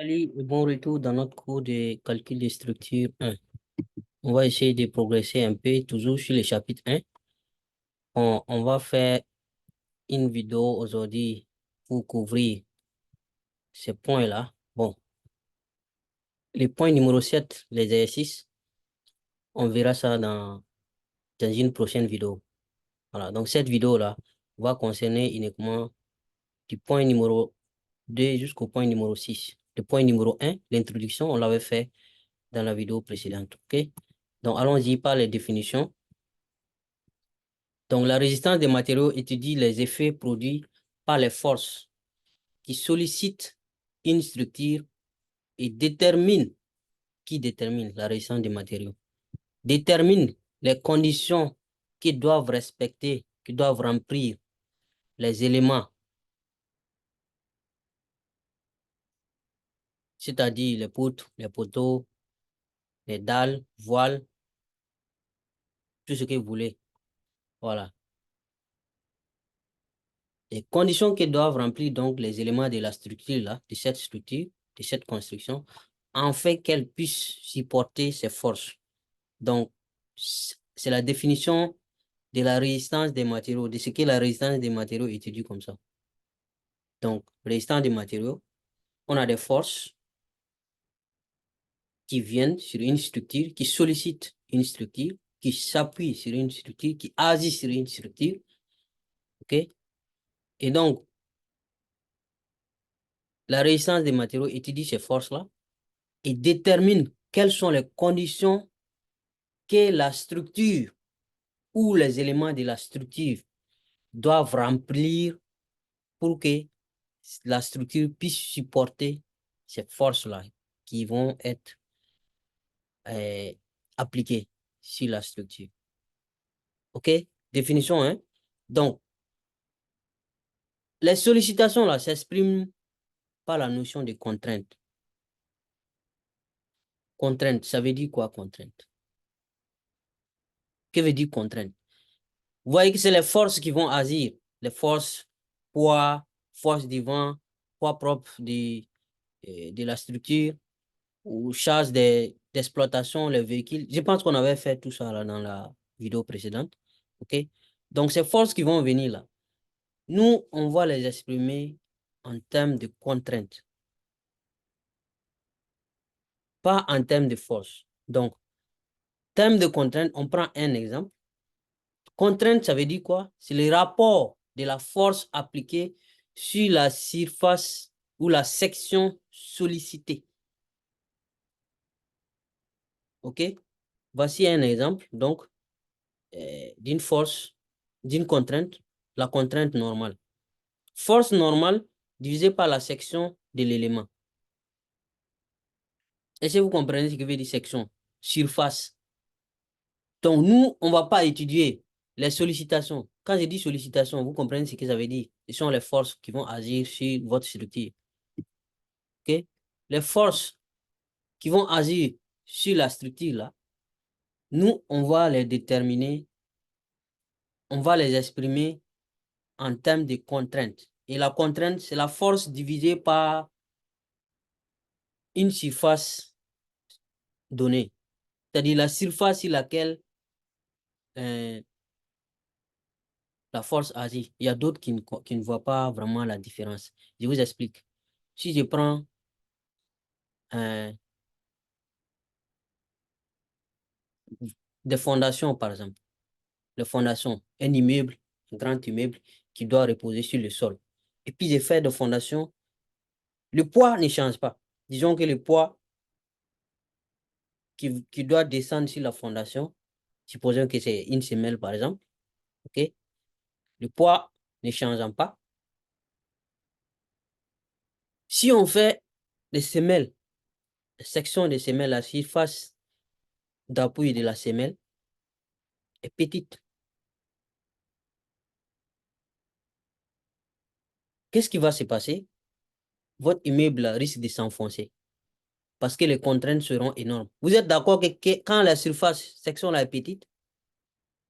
Allez, bon retour dans notre cours de calcul des structures 1. On va essayer de progresser un peu, toujours sur le chapitre 1. On va faire une vidéo aujourd'hui pour couvrir ces points-là. Bon, les points numéro 7, les exercices, on verra ça dans une prochaine vidéo. Voilà, donc cette vidéo-là va concerner uniquement du point numéro 2 jusqu'au point numéro 6. Le point numéro 1, l'introduction, on l'avait fait dans la vidéo précédente. OK? Donc, allons-y par les définitions. Donc, la résistance des matériaux étudie les effets produits par les forces qui sollicitent une structure et détermine la résistance des matériaux, détermine les conditions qui doivent respecter, qui doivent remplir les éléments, c'est-à-dire les poutres, les poteaux, les dalles, voiles, tout ce que vous voulez. Voilà. Les conditions que doivent remplir donc les éléments de la structure, là, de cette construction, en fait qu'elle puisse supporter ces forces. Donc, c'est la définition de la résistance des matériaux, de ce qu'est la résistance des matériaux étudiée comme ça. Donc, résistance des matériaux, on a des forces qui viennent sur une structure, qui sollicitent une structure, qui s'appuient sur une structure, qui agissent sur une structure. OK? Et donc, la résistance des matériaux étudie ces forces-là et détermine quelles sont les conditions que la structure ou les éléments de la structure doivent remplir pour que la structure puisse supporter ces forces-là qui vont être euh, appliquées sur la structure. OK? Définition 1. Donc, les sollicitations là s'expriment par la notion de contrainte. Contrainte, ça veut dire quoi, contrainte? Que veut dire contrainte? Vous voyez que c'est les forces qui vont agir, les forces, poids, force du vent, poids propre de la structure, ou charge d'exploitation, les véhicules. Je pense qu'on avait fait tout ça là, dans la vidéo précédente. OK? Donc, ces forces qui vont venir là, nous, on va les exprimer en termes de contraintes, pas en termes de force. Donc, termes de contrainte, on prend un exemple. Contrainte, ça veut dire quoi? C'est le rapport de la force appliquée sur la surface ou la section sollicitée. OK? Voici un exemple, donc, d'une force, d'une contrainte, la contrainte normale. Force normale divisée par la section de l'élément. Est-ce que vous comprenez ce que veut dire section? Surface. Donc, nous, on ne va pas étudier les sollicitations. Quand je dis sollicitation, vous comprenez ce que ça veut dire. Ce sont les forces qui vont agir sur votre structure. OK? Les forces qui vont agir sur la structure, là, nous, on va les déterminer, on va les exprimer en termes de contraintes. Et la contrainte, c'est la force divisée par une surface donnée. C'est-à-dire la surface sur laquelle euh, la force agit. Il y a d'autres qui ne voient pas vraiment la différence. Je vous explique. Si je prends euh, des fondations, par exemple, les fondations, un immeuble, un grand immeuble qui doit reposer sur le sol. Et puis, je fais de fondation, le poids ne change pas. Disons que le poids qui doit descendre sur la fondation, supposons que c'est une semelle, par exemple, OK? Le poids ne changeant pas. Si on fait des semelles, des sections de semelles, la surface d'appui de la semelle est petite. Qu'est-ce qui va se passer? Votre immeuble risque de s'enfoncer parce que les contraintes seront énormes. Vous êtes d'accord que quand la surface, section là est petite,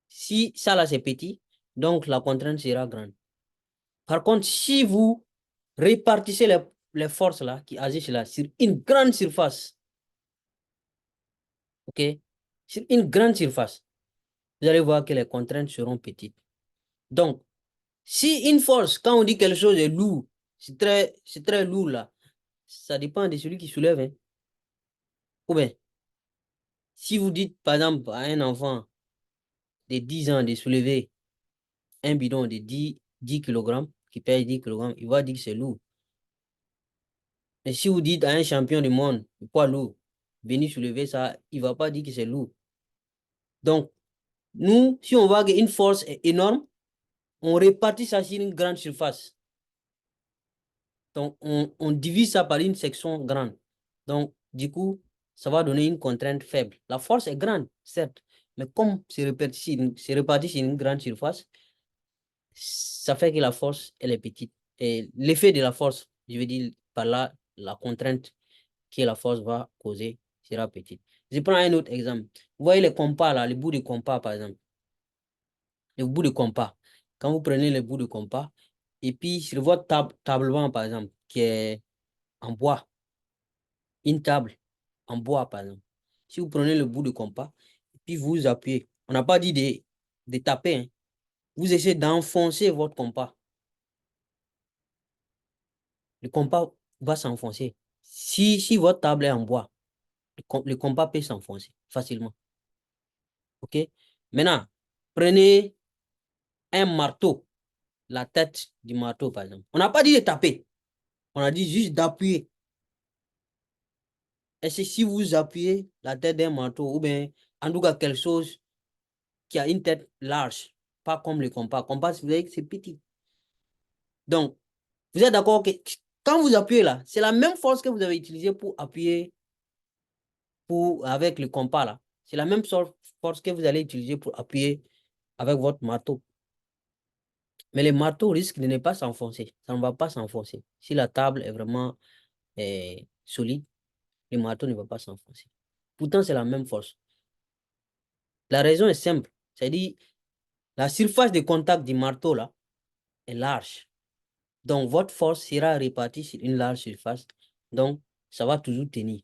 si ça là c'est petit, donc la contrainte sera grande. Par contre, si vous répartissez les forces là qui agissent là sur une grande surface, ok, sur une grande surface, vous allez voir que les contraintes seront petites. Donc, si une force, quand on dit quelque chose est lourd, c'est très lourd là, ça dépend de celui qui soulève, hein. Ou bien, si vous dites par exemple à un enfant de 10 ans de soulever un bidon de 10 kg, qui pèse 10 kg, il va dire que c'est lourd. Et si vous dites à un champion du monde, de poids lourd, venir soulever ça, il ne va pas dire que c'est lourd. Donc, nous, si on voit qu'une force est énorme, on répartit ça sur une grande surface. Donc, on divise ça par une section grande. Donc, du coup, ça va donner une contrainte faible. La force est grande, certes, mais comme c'est réparti sur une grande surface, ça fait que la force, elle est petite. Et l'effet de la force, je veux dire par là, la contrainte que la force va causer sera petite. Je prends un autre exemple. Vous voyez les compas là, les bouts de compas par exemple. Les bouts de compas. Quand vous prenez les bouts de compas, et puis sur votre tablement par exemple, qui est en bois, une table en bois par exemple. Si vous prenez le bout de compas, et puis vous appuyez, on n'a pas dit de taper, hein. Vous essayez d'enfoncer votre compas. Le compas va s'enfoncer. Si votre table est en bois, le compas peut s'enfoncer facilement. OK? Maintenant, prenez un marteau, la tête du marteau, par exemple. On n'a pas dit de taper. On a dit juste d'appuyer. Et c'est si vous appuyez la tête d'un marteau, ou bien, en tout cas, quelque chose qui a une tête large, pas comme le compas. Le compas, vous voyez que c'est petit. Donc, vous êtes d'accord que quand vous appuyez là, c'est la même force que vous avez utilisée pour appuyer avec le compas là. C'est la même force que vous allez utiliser pour appuyer avec votre marteau. Mais le marteau risque de ne pas s'enfoncer. Ça ne va pas s'enfoncer. Si la table est vraiment solide, le marteau ne va pas s'enfoncer. Pourtant, c'est la même force. La raison est simple. C'est-à-dire, la surface de contact du marteau là est large. Donc, votre force sera répartie sur une large surface. Donc, ça va toujours tenir.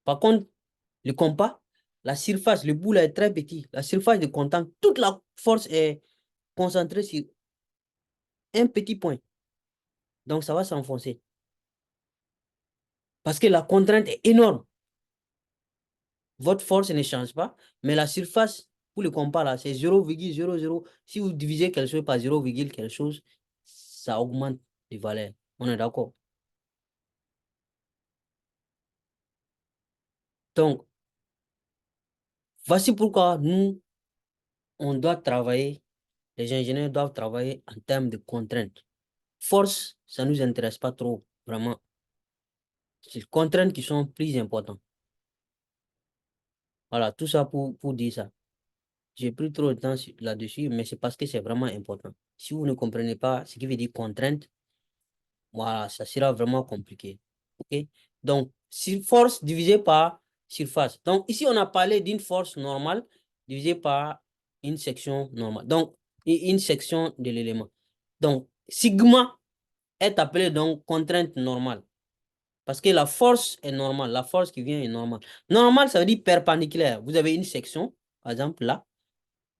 Par contre, le compas, la surface, le bout là est très petit. La surface de contact, toute la force est concentrée sur un petit point. Donc, ça va s'enfoncer. Parce que la contrainte est énorme. Votre force ne change pas, mais la surface, pour le compas là, c'est 0,00. Si vous divisez quelque chose par 0, quelque chose, ça augmente de valeur. On est d'accord? Donc, voici pourquoi nous, on doit travailler, les ingénieurs doivent travailler en termes de contraintes. Force, ça ne nous intéresse pas trop, vraiment. C'est les contraintes qui sont plus importantes. Voilà, tout ça pour dire ça. J'ai pris trop de temps là-dessus, mais c'est parce que c'est vraiment important. Si vous ne comprenez pas ce qui veut dire contrainte, voilà, ça sera vraiment compliqué. OK? Donc, force divisée par surface. Donc, ici, on a parlé d'une force normale divisée par une section normale. Donc, une section de l'élément. Donc, sigma est appelé donc contrainte normale. Parce que la force est normale. La force qui vient est normale. Normale, ça veut dire perpendiculaire. Vous avez une section, par exemple là,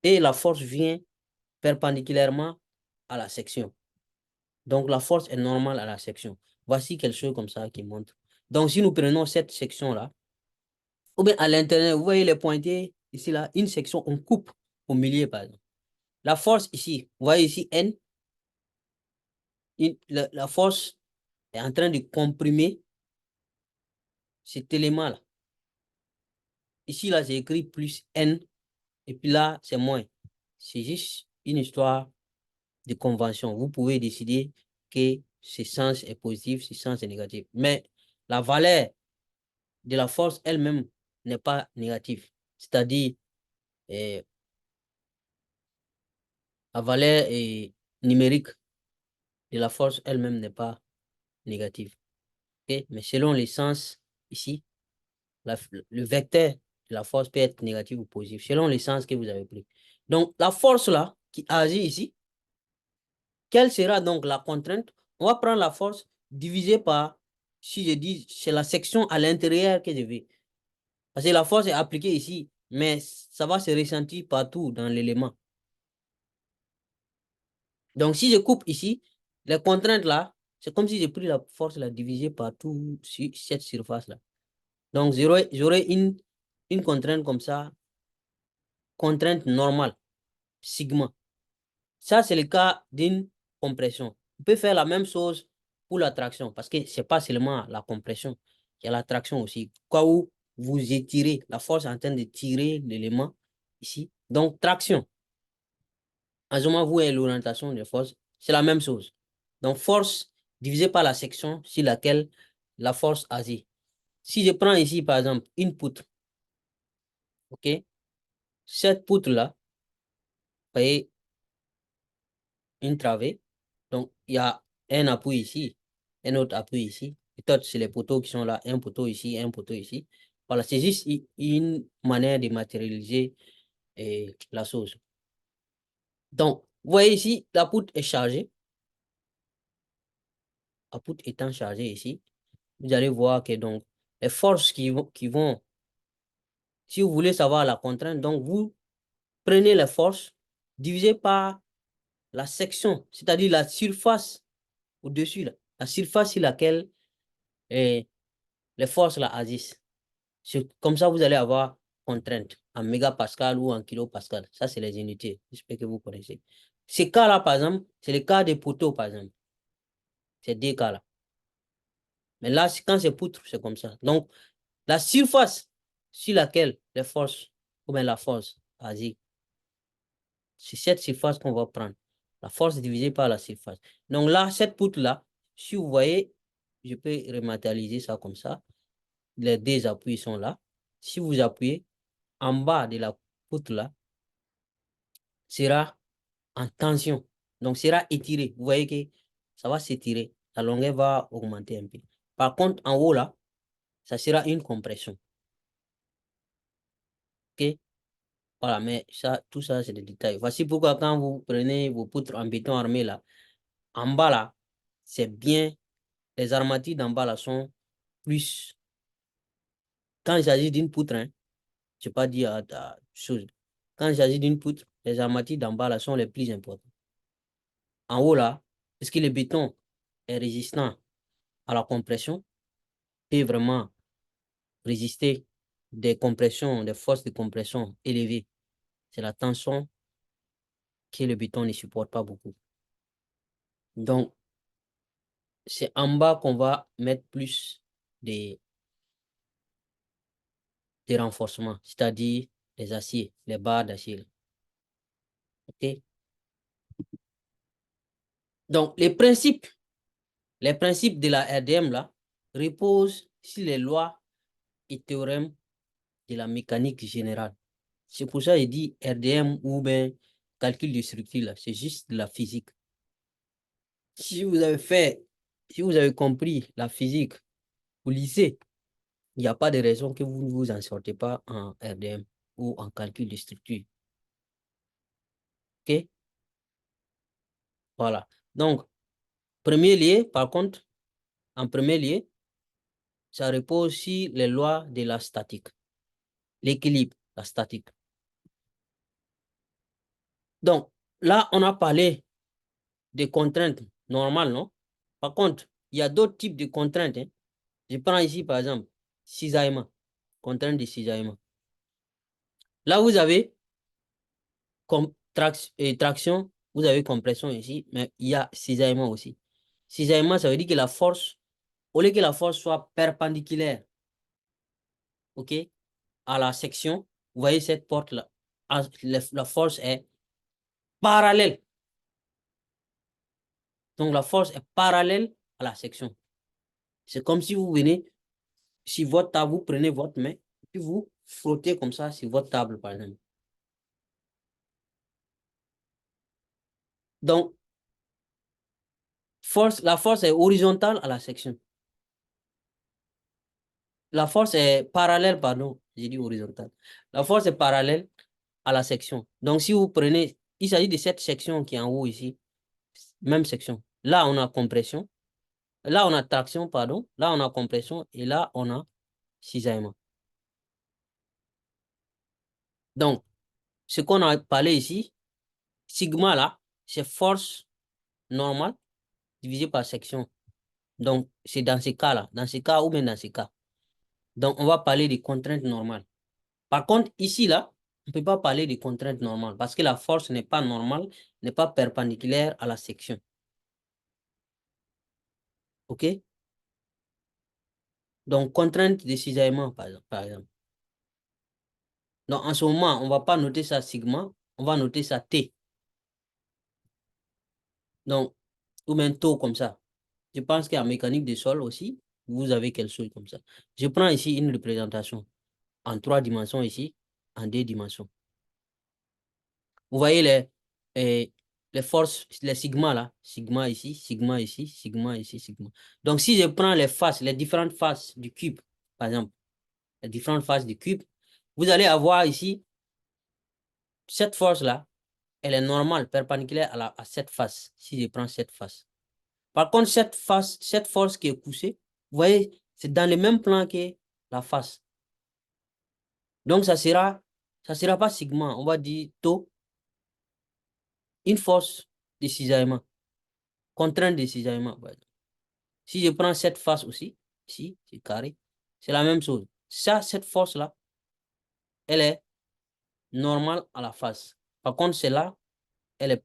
et la force vient perpendiculairement à la section. Donc, la force est normale à la section. Voici quelque chose comme ça qui montre. Donc, si nous prenons cette section-là, ou bien à l'intérieur, vous voyez les pointés, ici, là, une section, on coupe au milieu, par exemple. La force ici, vous voyez ici, N, la force est en train de comprimer cet élément-là. Ici, là, j'ai écrit plus N, et puis là, c'est moins. C'est juste une histoire de convention. Vous pouvez décider que ce sens est positif, ce sens est négatif. Mais la valeur de la force elle-même n'est pas négative. C'est-à-dire, eh, la valeur numérique de la force elle-même n'est pas négative. Okay? Mais selon les sens ici, le vecteur de la force peut être négatif ou positif, selon les sens que vous avez pris. Donc, la force là, qui agit ici, quelle sera donc la contrainte On va prendre la force divisée par, si je dis, c'est la section à l'intérieur que je vais. Parce que la force est appliquée ici, mais ça va se ressentir partout dans l'élément. Donc, si je coupe ici, les contraintes là, c'est comme si j'ai pris la force là divisée par tout sur cette surface-là. Donc, j'aurai une contrainte comme ça, contrainte normale, sigma. Ça, c'est le cas d'une compression. On peut faire la même chose pour la traction, parce que ce n'est pas seulement la compression, il y a la traction aussi. Quoi où vous étirez, la force est en train de tirer l'élément ici. Donc, traction. En ce moment, vous avez l'orientation des forces, c'est la même chose. Donc, force divisée par la section sur laquelle la force agit. Si je prends ici, par exemple, une poutre, OK? Cette poutre-là, vous voyez, une travée. Donc, il y a un appui ici, un autre appui ici. Peut-être c'est les poteaux qui sont là, un poteau ici, un poteau ici. Voilà, c'est juste une manière de matérialiser la chose. Donc, vous voyez ici, la poutre est chargée. La poutre étant chargée ici, vous allez voir que donc, les forces qui vont, si vous voulez savoir la contrainte, donc vous prenez les forces divisées par la section, c'est-à-dire la surface au-dessus, là, la surface sur laquelle les forces là agissent. Comme ça, vous allez avoir contrainte en mégapascal ou en kilopascal. Ça, c'est les unités. J'espère que vous connaissez. Ces cas-là, par exemple, c'est le cas des poteaux, par exemple. Ces deux cas-là. Mais là, quand c'est poutre, c'est comme ça. Donc, la surface sur laquelle les forces, ou bien la force agit, c'est cette surface qu'on va prendre. La force divisée par la surface. Donc là, cette poutre-là, si vous voyez, je peux rematérialiser ça comme ça. Les deux appuis sont là. Si vous appuyez, en bas de la poutre-là, sera en tension. Donc, sera étiré. Vous voyez que ça va s'étirer. La longueur va augmenter un peu. Par contre, en haut, là, ça sera une compression. OK? Voilà, mais ça, tout ça, c'est des détails. Voici pourquoi quand vous prenez vos poutres en béton armé, là, en bas, là, c'est bien. Les armatures d'en bas, là, sont plus. Quand il s'agit d'une poutre, hein, je ne vais pas dire chose. Quand il s'agit d'une poutre, les armatures d'en bas, là, sont les plus importantes. En haut, là, est-ce que le béton est résistant à la compression? Peut vraiment résister des compressions, des forces de compression élevées. C'est la tension que le béton ne supporte pas beaucoup. Donc, c'est en bas qu'on va mettre plus des, des renforcements, c'est-à-dire les aciers, les barres d'acier. OK? Donc, les principes de la RDM là, reposent sur les lois et théorèmes de la mécanique générale. C'est pour ça qu'il dit RDM ou bien calcul de structure là, c'est juste de la physique. Si vous avez fait, si vous avez compris la physique au lycée, il n'y a pas de raison que vous ne vous en sortez pas en RDM ou en calcul de structure. OK? Voilà. Donc, premier lieu, par contre, en premier lieu, ça repose sur les lois de la statique, l'équilibre, la statique. Donc, là, on a parlé des contraintes normales, non? Par contre, il y a d'autres types de contraintes, hein. Je prends ici, par exemple, cisaillement, contrainte de cisaillement. Là, vous avez traction, vous avez compression ici, mais il y a cisaillement aussi. Cisaillement, ça veut dire que la force, au lieu que la force soit perpendiculaire, OK, à la section, vous voyez cette porte-là, la force est parallèle. Donc, la force est parallèle à la section. C'est comme si vous venez, si votre table, vous prenez votre main, puis vous frottez comme ça sur votre table, par exemple. Donc, la force est horizontale à la section. La force est parallèle, pardon, j'ai dit horizontale. La force est parallèle à la section. Donc, si vous prenez, il s'agit de cette section qui est en haut ici, même section. Là, on a compression. Là, on a traction, pardon. Là, on a compression. Et là, on a cisaillement. Donc, ce qu'on a parlé ici, sigma là, c'est force normale divisée par section. Donc, c'est dans ces cas-là, dans ces cas ou bien dans ces cas. Donc, on va parler des contraintes normales. Par contre, ici, là, on ne peut pas parler des contraintes normales parce que la force n'est pas normale, n'est pas perpendiculaire à la section. OK? Donc, contrainte de cisaillement, par exemple. Donc, en ce moment, on ne va pas noter ça sigma, on va noter ça T. Donc, ou même taux comme ça. Je pense qu'en mécanique des sols aussi, vous avez quelque chose comme ça. Je prends ici une représentation en 3 dimensions ici, en 2 dimensions. Vous voyez les forces, les sigma là, sigma ici, sigma ici, sigma ici, sigma. Donc, si je prends les faces, les différentes faces du cube, par exemple, les différentes faces du cube, vous allez avoir ici, cette force-là, elle est normale, perpendiculaire à cette face, si je prends cette face. Par contre, cette force qui est poussée, vous voyez, c'est dans le même plan que la face. Donc, ça sera pas sigma, on va dire taux, une force de cisaillement, contrainte de cisaillement. Si je prends cette face aussi, ici, c'est carré, c'est la même chose. Ça, cette force-là, elle est normale à la face. Par contre, celle-là, elle est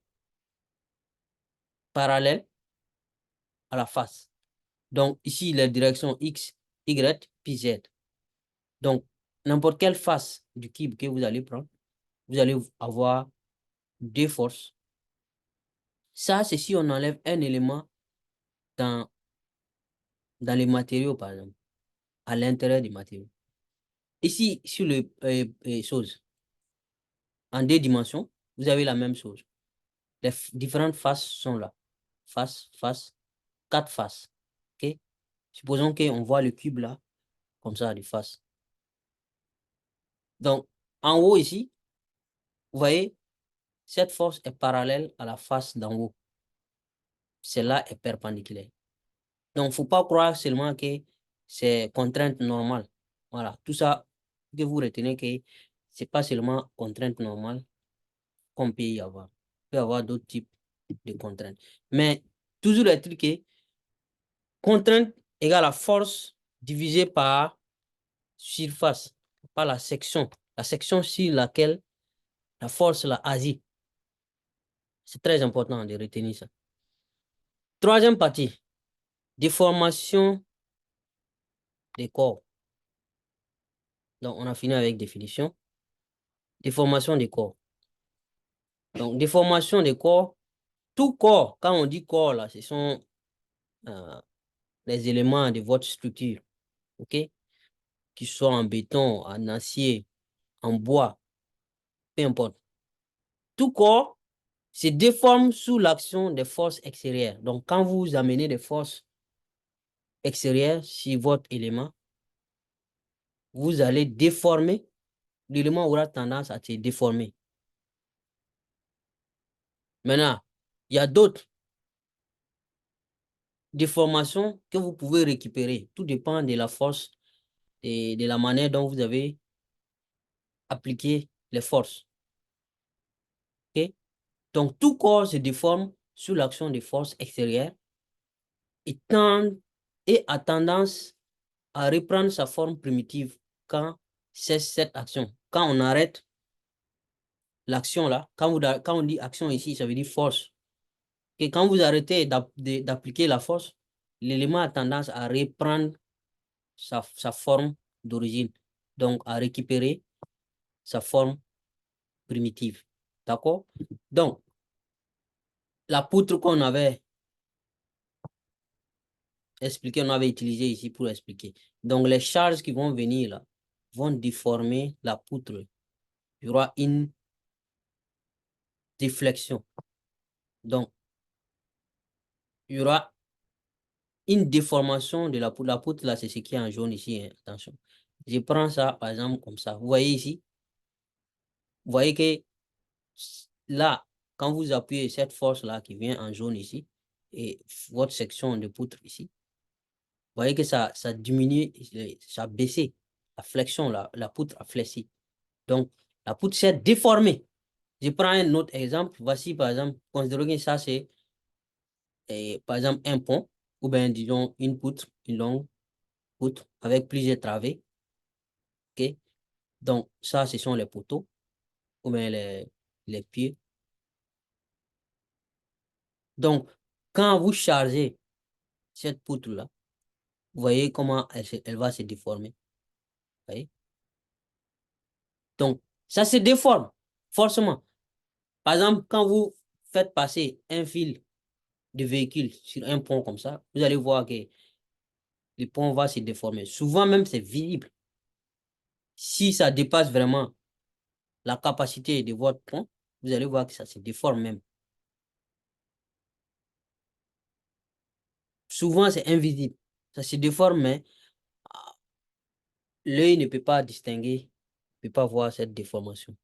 parallèle à la face. Donc, ici, la direction X, Y, puis Z. Donc, n'importe quelle face du cube que vous allez prendre, vous allez avoir deux forces. Ça, c'est si on enlève un élément dans, dans les matériaux, par exemple, à l'intérieur des matériaux. Ici, sur les choses, en 2 dimensions, vous avez la même chose. Les différentes faces sont là. Face, face, 4 faces. OK? Supposons qu'on voit le cube là, comme ça, de face. Donc, en haut ici, vous voyez, cette force est parallèle à la face d'en haut. Celle-là est perpendiculaire. Donc, il ne faut pas croire seulement que c'est contrainte normale. Voilà, tout ça, que vous retenez que ce n'est pas seulement contrainte normale qu'on peut y avoir. Il peut y avoir d'autres types de contraintes. Mais toujours est-il que contrainte égale à force divisée par surface, par la section. La section sur laquelle la force la agit. C'est très important de retenir ça. Troisième partie, déformation des corps. Donc, on a fini avec définition. Déformation des corps. Donc, déformation des corps. Tout corps, quand on dit corps, là, ce sont les éléments de votre structure, OK? Qu'ils soient en béton, en acier, en bois, peu importe. Tout corps se déforme sous l'action des forces extérieures. Donc, quand vous amenez des forces extérieures sur votre élément, vous allez déformer, l'élément aura tendance à se déformer. Maintenant, il y a d'autres déformations que vous pouvez récupérer. Tout dépend de la force et de la manière dont vous avez appliqué les forces. OK? Donc, tout corps se déforme sous l'action des forces extérieures et, et a tendance à reprendre sa forme primitive quand cesse cette action. Quand on arrête l'action là, quand on dit action ici, ça veut dire force. Et quand vous arrêtez d'appliquer la force, l'élément a tendance à reprendre sa forme d'origine, donc à récupérer sa forme primitive. D'accord? Donc, la poutre qu'on avait expliqué, on avait utilisé ici pour expliquer. Donc, les charges qui vont venir là vont déformer la poutre. Il y aura une déflexion. Donc, il y aura une déformation de la poutre. La poutre, là, c'est ce qui est en jaune ici. Hein. Attention. Je prends ça, par exemple, comme ça. Vous voyez ici? Vous voyez que là, quand vous appuyez cette force-là qui vient en jaune ici, et votre section de poutre ici, vous voyez que ça diminue, ça a baissé. La flexion, la poutre a fléchi. Donc, la poutre s'est déformée. Je prends un autre exemple. Voici, par exemple, considérons que ça, c'est, par exemple, un pont, ou bien, disons, une poutre, une longue poutre, avec plusieurs travées. OK? Donc, ça, ce sont les poteaux, ou bien les pieds. Donc, quand vous chargez cette poutre-là, vous voyez comment elle va se déformer. Vous voyez? Donc, ça se déforme, forcément. Par exemple, quand vous faites passer un fil de véhicule sur un pont comme ça, vous allez voir que le pont va se déformer. Souvent même, c'est visible. Si ça dépasse vraiment la capacité de votre pont, vous allez voir que ça se déforme même. Souvent, c'est invisible. Ça se déforme, mais l'œil ne peut pas distinguer, ne peut pas voir cette déformation.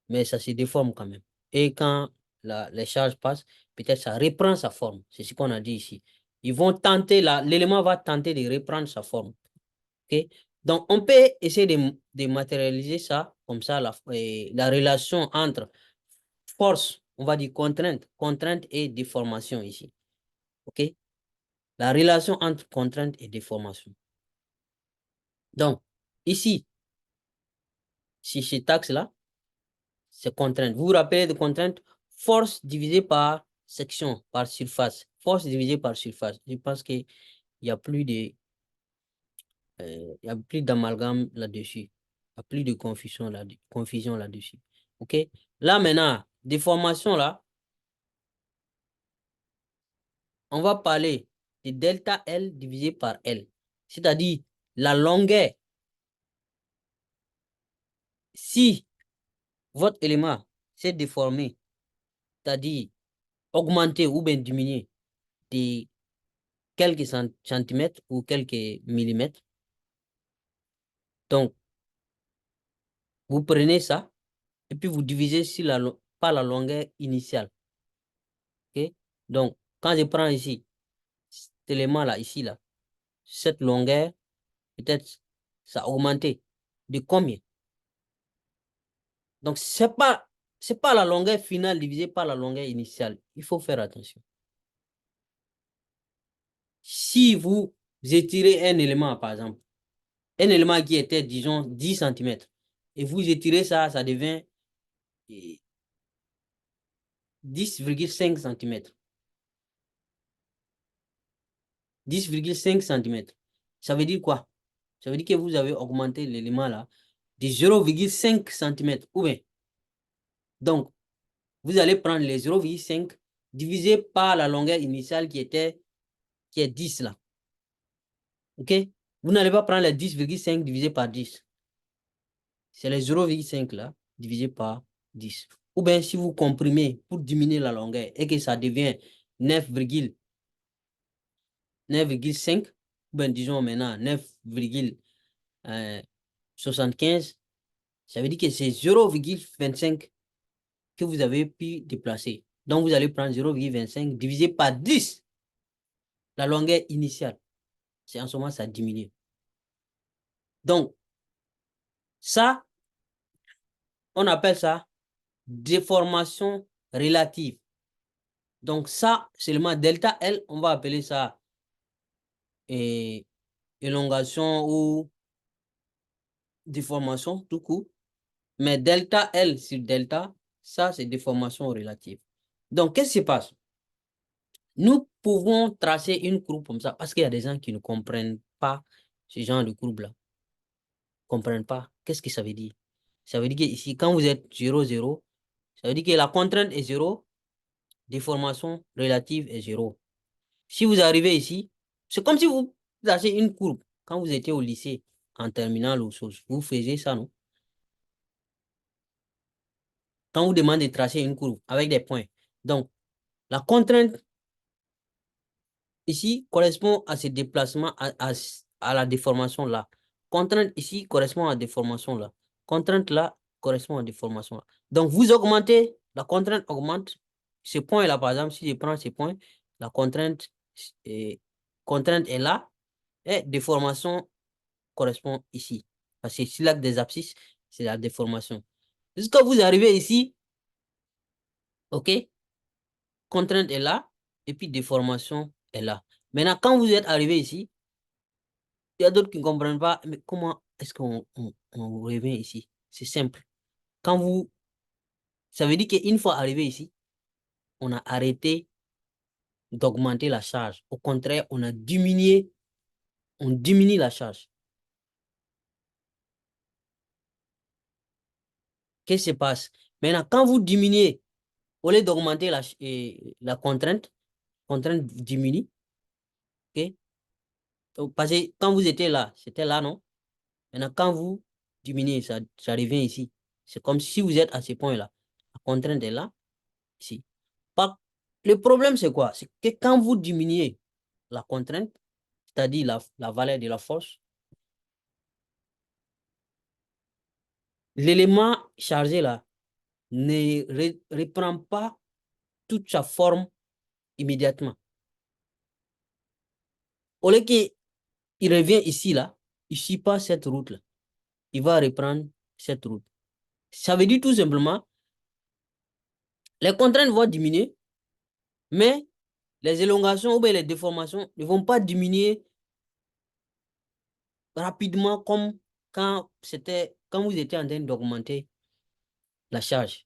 Mais ça se déforme quand même. Et quand les charges passent, peut-être ça reprend sa forme. C'est ce qu'on a dit ici. Ils vont tenter, l'élément va tenter de reprendre sa forme. OK? Donc, on peut essayer de matérialiser ça, comme ça, la relation entre force, on va dire contrainte et déformation ici. OK? La relation entre contrainte et déformation. Donc, ici, si cet axe-là, c'est contrainte. Vous vous rappelez de contrainte? Force divisée par section, par surface. Force divisée par surface. Je pense qu'il n'y a plus il y a plus d'amalgame là-dessus. Il n'y a plus de confusion là-dessus. OK? Là, maintenant, déformation, là, on va parler de delta L divisé par L. C'est-à-dire la longueur. Si votre élément s'est déformé, c'est-à-dire augmenté ou bien diminué de quelques centimètres ou quelques millimètres, donc vous prenez ça et puis vous divisez par la longueur initiale. OK? Donc, quand je prends ici, cet élément-là, ici, là, cette longueur, peut-être, ça a augmenté. De combien? Donc, c'est pas la longueur finale divisée par la longueur initiale. Il faut faire attention. Si vous étirez un élément, par exemple, un élément qui était, disons, 10 centimètres, et vous étirez ça, ça devient 10,5 centimètres. 10,5 centimètres. Ça veut dire quoi? Ça veut dire que vous avez augmenté l'élément là de 0,5 centimètres. Ou bien, donc, vous allez prendre les 0,5 divisé par la longueur initiale qui est 10 là. OK? Vous n'allez pas prendre les 10,5 divisé par 10. C'est les 0,5 là divisé par 10. Ou bien, si vous comprimez pour diminuer la longueur et que ça devient 9,5, ou bien disons maintenant 9,75, ça veut dire que c'est 0,25 que vous avez pu déplacer. Donc, vous allez prendre 0,25 divisé par 10, la longueur initiale. C'est en ce moment, ça diminue. Donc, ça, on appelle ça déformation relative. Donc, ça, seulement delta L, on va appeler ça élongation ou déformation tout court. Mais delta L sur delta, ça, c'est déformation relative. Donc, qu'est-ce qui se passe? Nous pouvons tracer une courbe comme ça parce qu'il y a des gens qui ne comprennent pas ce genre de courbe-là. Comprennent pas. Qu'est-ce que ça veut dire? Ça veut dire que ici, quand vous êtes 0, 0, ça veut dire que la contrainte est 0, déformation relative est 0. Si vous arrivez ici, c'est comme si vous placez une courbe. Quand vous étiez au lycée, en terminale ou chose, vous faisiez ça, non? Quand vous demandez de tracer une courbe avec des points. Donc, la contrainte ici correspond à ce déplacement, à la déformation là. Contrainte ici correspond à la déformation là. Contrainte là correspond à la déformation là. Donc, vous augmentez, la contrainte augmente. Ce point là, par exemple, si je prends ce point, La contrainte est là et déformation correspond ici. Parce que si l'axe des abscisses, c'est la déformation. Jusqu'à vous arrivez ici, OK? Contrainte est là et puis déformation est là. Maintenant, quand vous êtes arrivé ici, il y a d'autres qui ne comprennent pas, mais comment est-ce qu'on revient ici? C'est simple. Quand vous, ça veut dire qu'une fois arrivé ici, on a arrêté d'augmenter la charge. Au contraire, on diminue la charge. Qu'est-ce qui se passe? Maintenant, quand vous diminuez, au lieu d'augmenter la contrainte diminue, OK? Donc, parce que quand vous étiez là, c'était là, non? Maintenant, quand vous diminuez, ça revient ici. C'est comme si vous êtes à ce point-là. La contrainte est là, ici. Par- Le problème, c'est quoi? C'est que quand vous diminuez la contrainte, c'est-à-dire la valeur de la force, l'élément chargé là ne reprend pas toute sa forme immédiatement. Au lieu qu'il revient ici, là, il suit pas cette route-là. Il va reprendre cette route. Ça veut dire tout simplement, les contraintes vont diminuer, mais les élongations ou bien les déformations ne vont pas diminuer rapidement comme quand vous étiez en train d'augmenter la charge.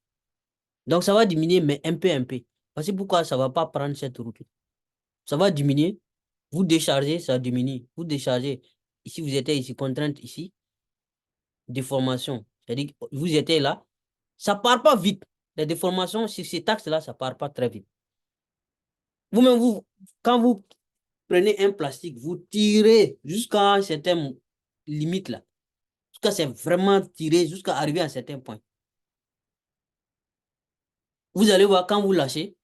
Donc, ça va diminuer, mais un peu, un peu. Parce que pourquoi ça ne va pas prendre cette route? Ça va diminuer. Vous déchargez, ça diminue. Vous déchargez. Ici, vous étiez ici, contrainte ici, déformation. C'est-à-dire que vous étiez là. Ça ne part pas vite. Les déformations sur ces axes-là, ça ne part pas très vite. Vous-même, quand vous prenez un plastique, vous tirez jusqu'à une certaine limite là. Jusqu'à c'est vraiment tiré, jusqu'à arriver à un certain point. Vous allez voir, quand vous lâchez,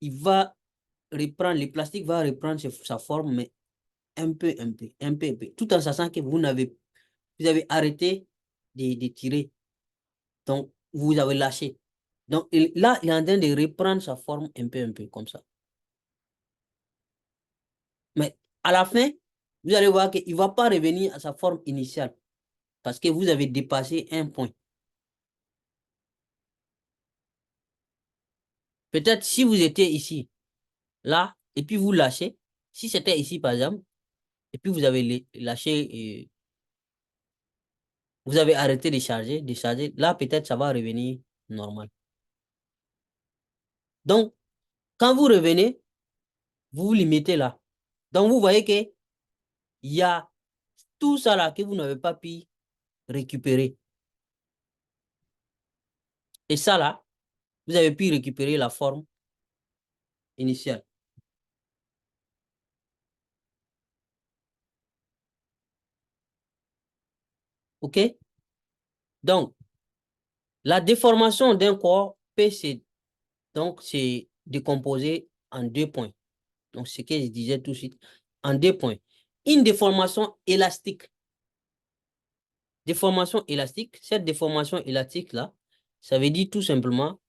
il va reprendre, le plastique va reprendre sa forme, mais un peu, un peu, un peu, un peu, tout en sachant que vous avez arrêté de tirer. Donc, vous avez lâché. Donc, là, il est en train de reprendre sa forme un peu, comme ça. Mais à la fin, vous allez voir qu'il ne va pas revenir à sa forme initiale parce que vous avez dépassé un point. Peut-être si vous étiez ici, là, et puis vous lâchez, si c'était ici, par exemple, et puis vous avez lâché, vous avez arrêté de charger, là, peut-être ça va revenir normal. Donc, quand vous revenez, vous vous limitez là. Donc, vous voyez qu'il y a tout ça là que vous n'avez pas pu récupérer. Et ça là, vous avez pu récupérer la forme initiale. OK? Donc, la déformation d'un corps peut se décomposer en deux points. Donc, ce que je disais tout de suite, en deux points. Une déformation élastique. Déformation élastique, cette déformation élastique-là, ça veut dire tout simplement,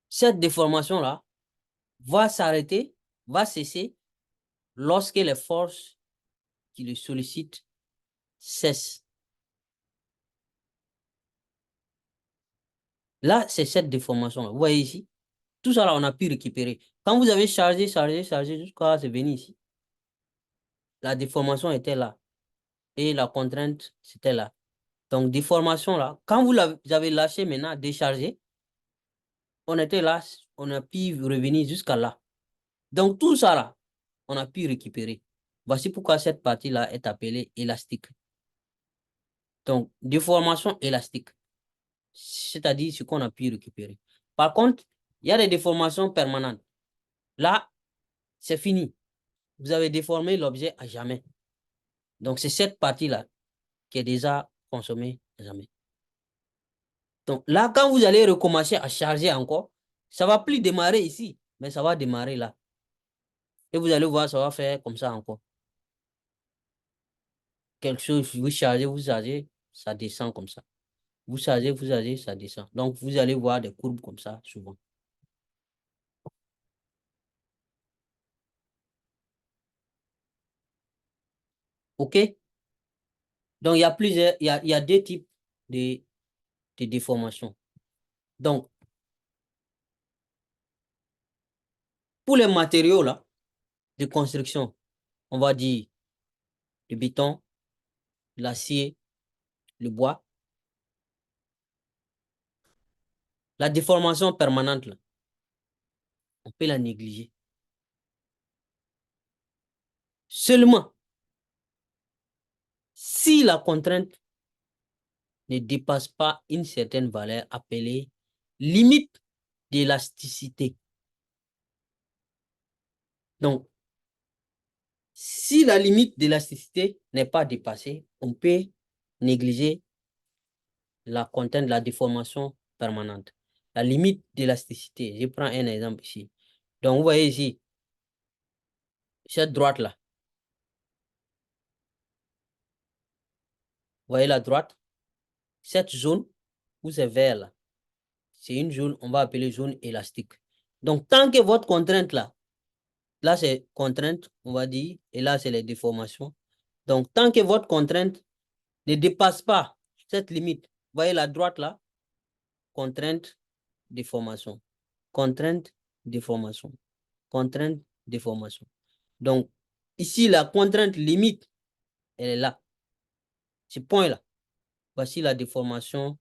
cette déformation-là va s'arrêter, va cesser lorsque les forces qui le sollicitent cessent. Là, c'est cette déformation-là. Vous voyez ici, tout ça là, on a pu récupérer. Quand vous avez chargé, chargé, chargé, jusqu'à ce venir ici, la déformation était là et la contrainte, c'était là. Donc, déformation là, quand vous avez lâché maintenant, déchargé, on était là, on a pu revenir jusqu'à là. Donc, tout ça là, on a pu récupérer. Voici pourquoi cette partie-là est appelée élastique. Donc, déformation élastique, c'est-à-dire ce qu'on a pu récupérer. Par contre, il y a des déformations permanentes. Là, c'est fini. Vous avez déformé l'objet à jamais. Donc, c'est cette partie-là qui est déjà consommée à jamais. Donc, là, quand vous allez recommencer à charger encore, ça ne va plus démarrer ici, mais ça va démarrer là. Et vous allez voir, ça va faire comme ça encore. Quelque chose, vous chargez, ça descend comme ça. Vous chargez, ça descend. Donc, vous allez voir des courbes comme ça souvent. OK? Donc, il y a plusieurs, il y a deux types de déformations. Donc, pour les matériaux là, de construction, on va dire le béton, l'acier, le bois, la déformation permanente, là, on peut la négliger. Seulement si la contrainte ne dépasse pas une certaine valeur appelée limite d'élasticité. Donc, si la limite d'élasticité n'est pas dépassée, on peut négliger la contrainte de la déformation permanente. La limite d'élasticité, je prends un exemple ici. Donc, vous voyez ici, cette droite-là, vous voyez la droite, cette zone où c'est vert là, c'est une zone, on va appeler zone élastique. Donc, tant que votre contrainte là c'est contrainte, on va dire, et là c'est les déformations. Donc, tant que votre contrainte ne dépasse pas cette limite, vous voyez la droite là, contrainte, déformation, contrainte, déformation, contrainte, déformation. Donc, ici, la contrainte limite, elle est là. Ce point-là. Voici la déformation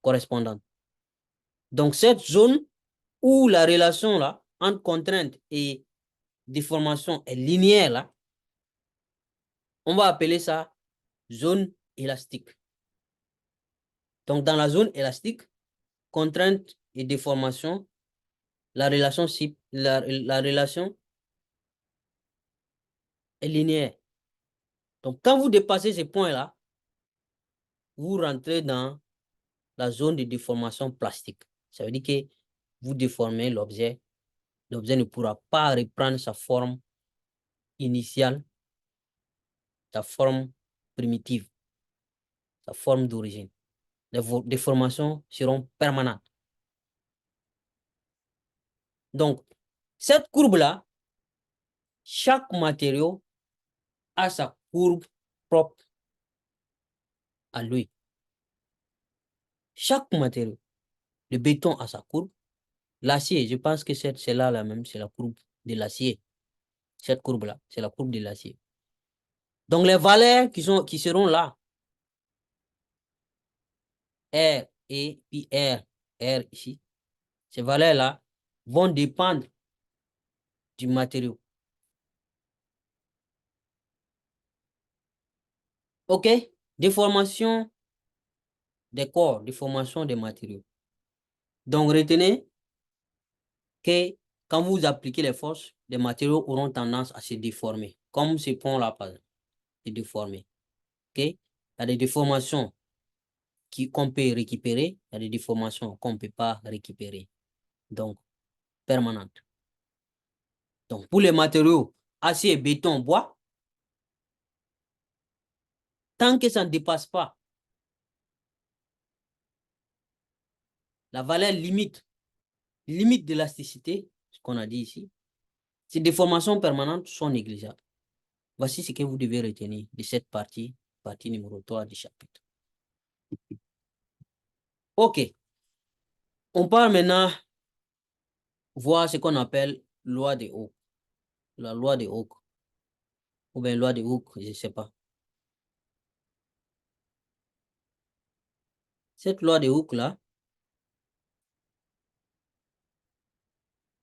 correspondante. Donc, cette zone où la relation là, entre contrainte et déformation est linéaire là, on va appeler ça zone élastique. Donc, dans la zone élastique, contrainte et déformation, la relation est linéaire. Donc, quand vous dépassez ces points-là, vous rentrez dans la zone de déformation plastique. Ça veut dire que vous déformez l'objet. L'objet ne pourra pas reprendre sa forme initiale, sa forme primitive, sa forme d'origine. Les déformations seront permanentes. Donc, cette courbe-là, chaque matériau a sa courbe propre à lui. Chaque matériau. Le béton a sa courbe. L'acier, je pense que c'est là la même, c'est la courbe de l'acier. Cette courbe-là, c'est la courbe de l'acier. Donc, les valeurs qui seront là, R et puis R ici, ces valeurs-là vont dépendre du matériau. OK? Déformation des corps, déformation des matériaux. Donc, retenez que quand vous appliquez les forces, les matériaux auront tendance à se déformer. Comme ce pont-là, par exemple, est déformé. OK? Il y a des déformations qu'on peut récupérer, il y a des déformations qu'on ne peut pas récupérer. Donc, permanentes. Donc, pour les matériaux, acier, béton, bois, tant que ça ne dépasse pas la valeur limite d'élasticité, ce qu'on a dit ici, ces déformations permanentes sont négligeables. Voici ce que vous devez retenir de cette partie numéro 3 du chapitre. OK. On part maintenant voir ce qu'on appelle loi de Hooke. La loi de Hooke. Ou bien loi de Hooke, je ne sais pas. Cette loi de Hooke là,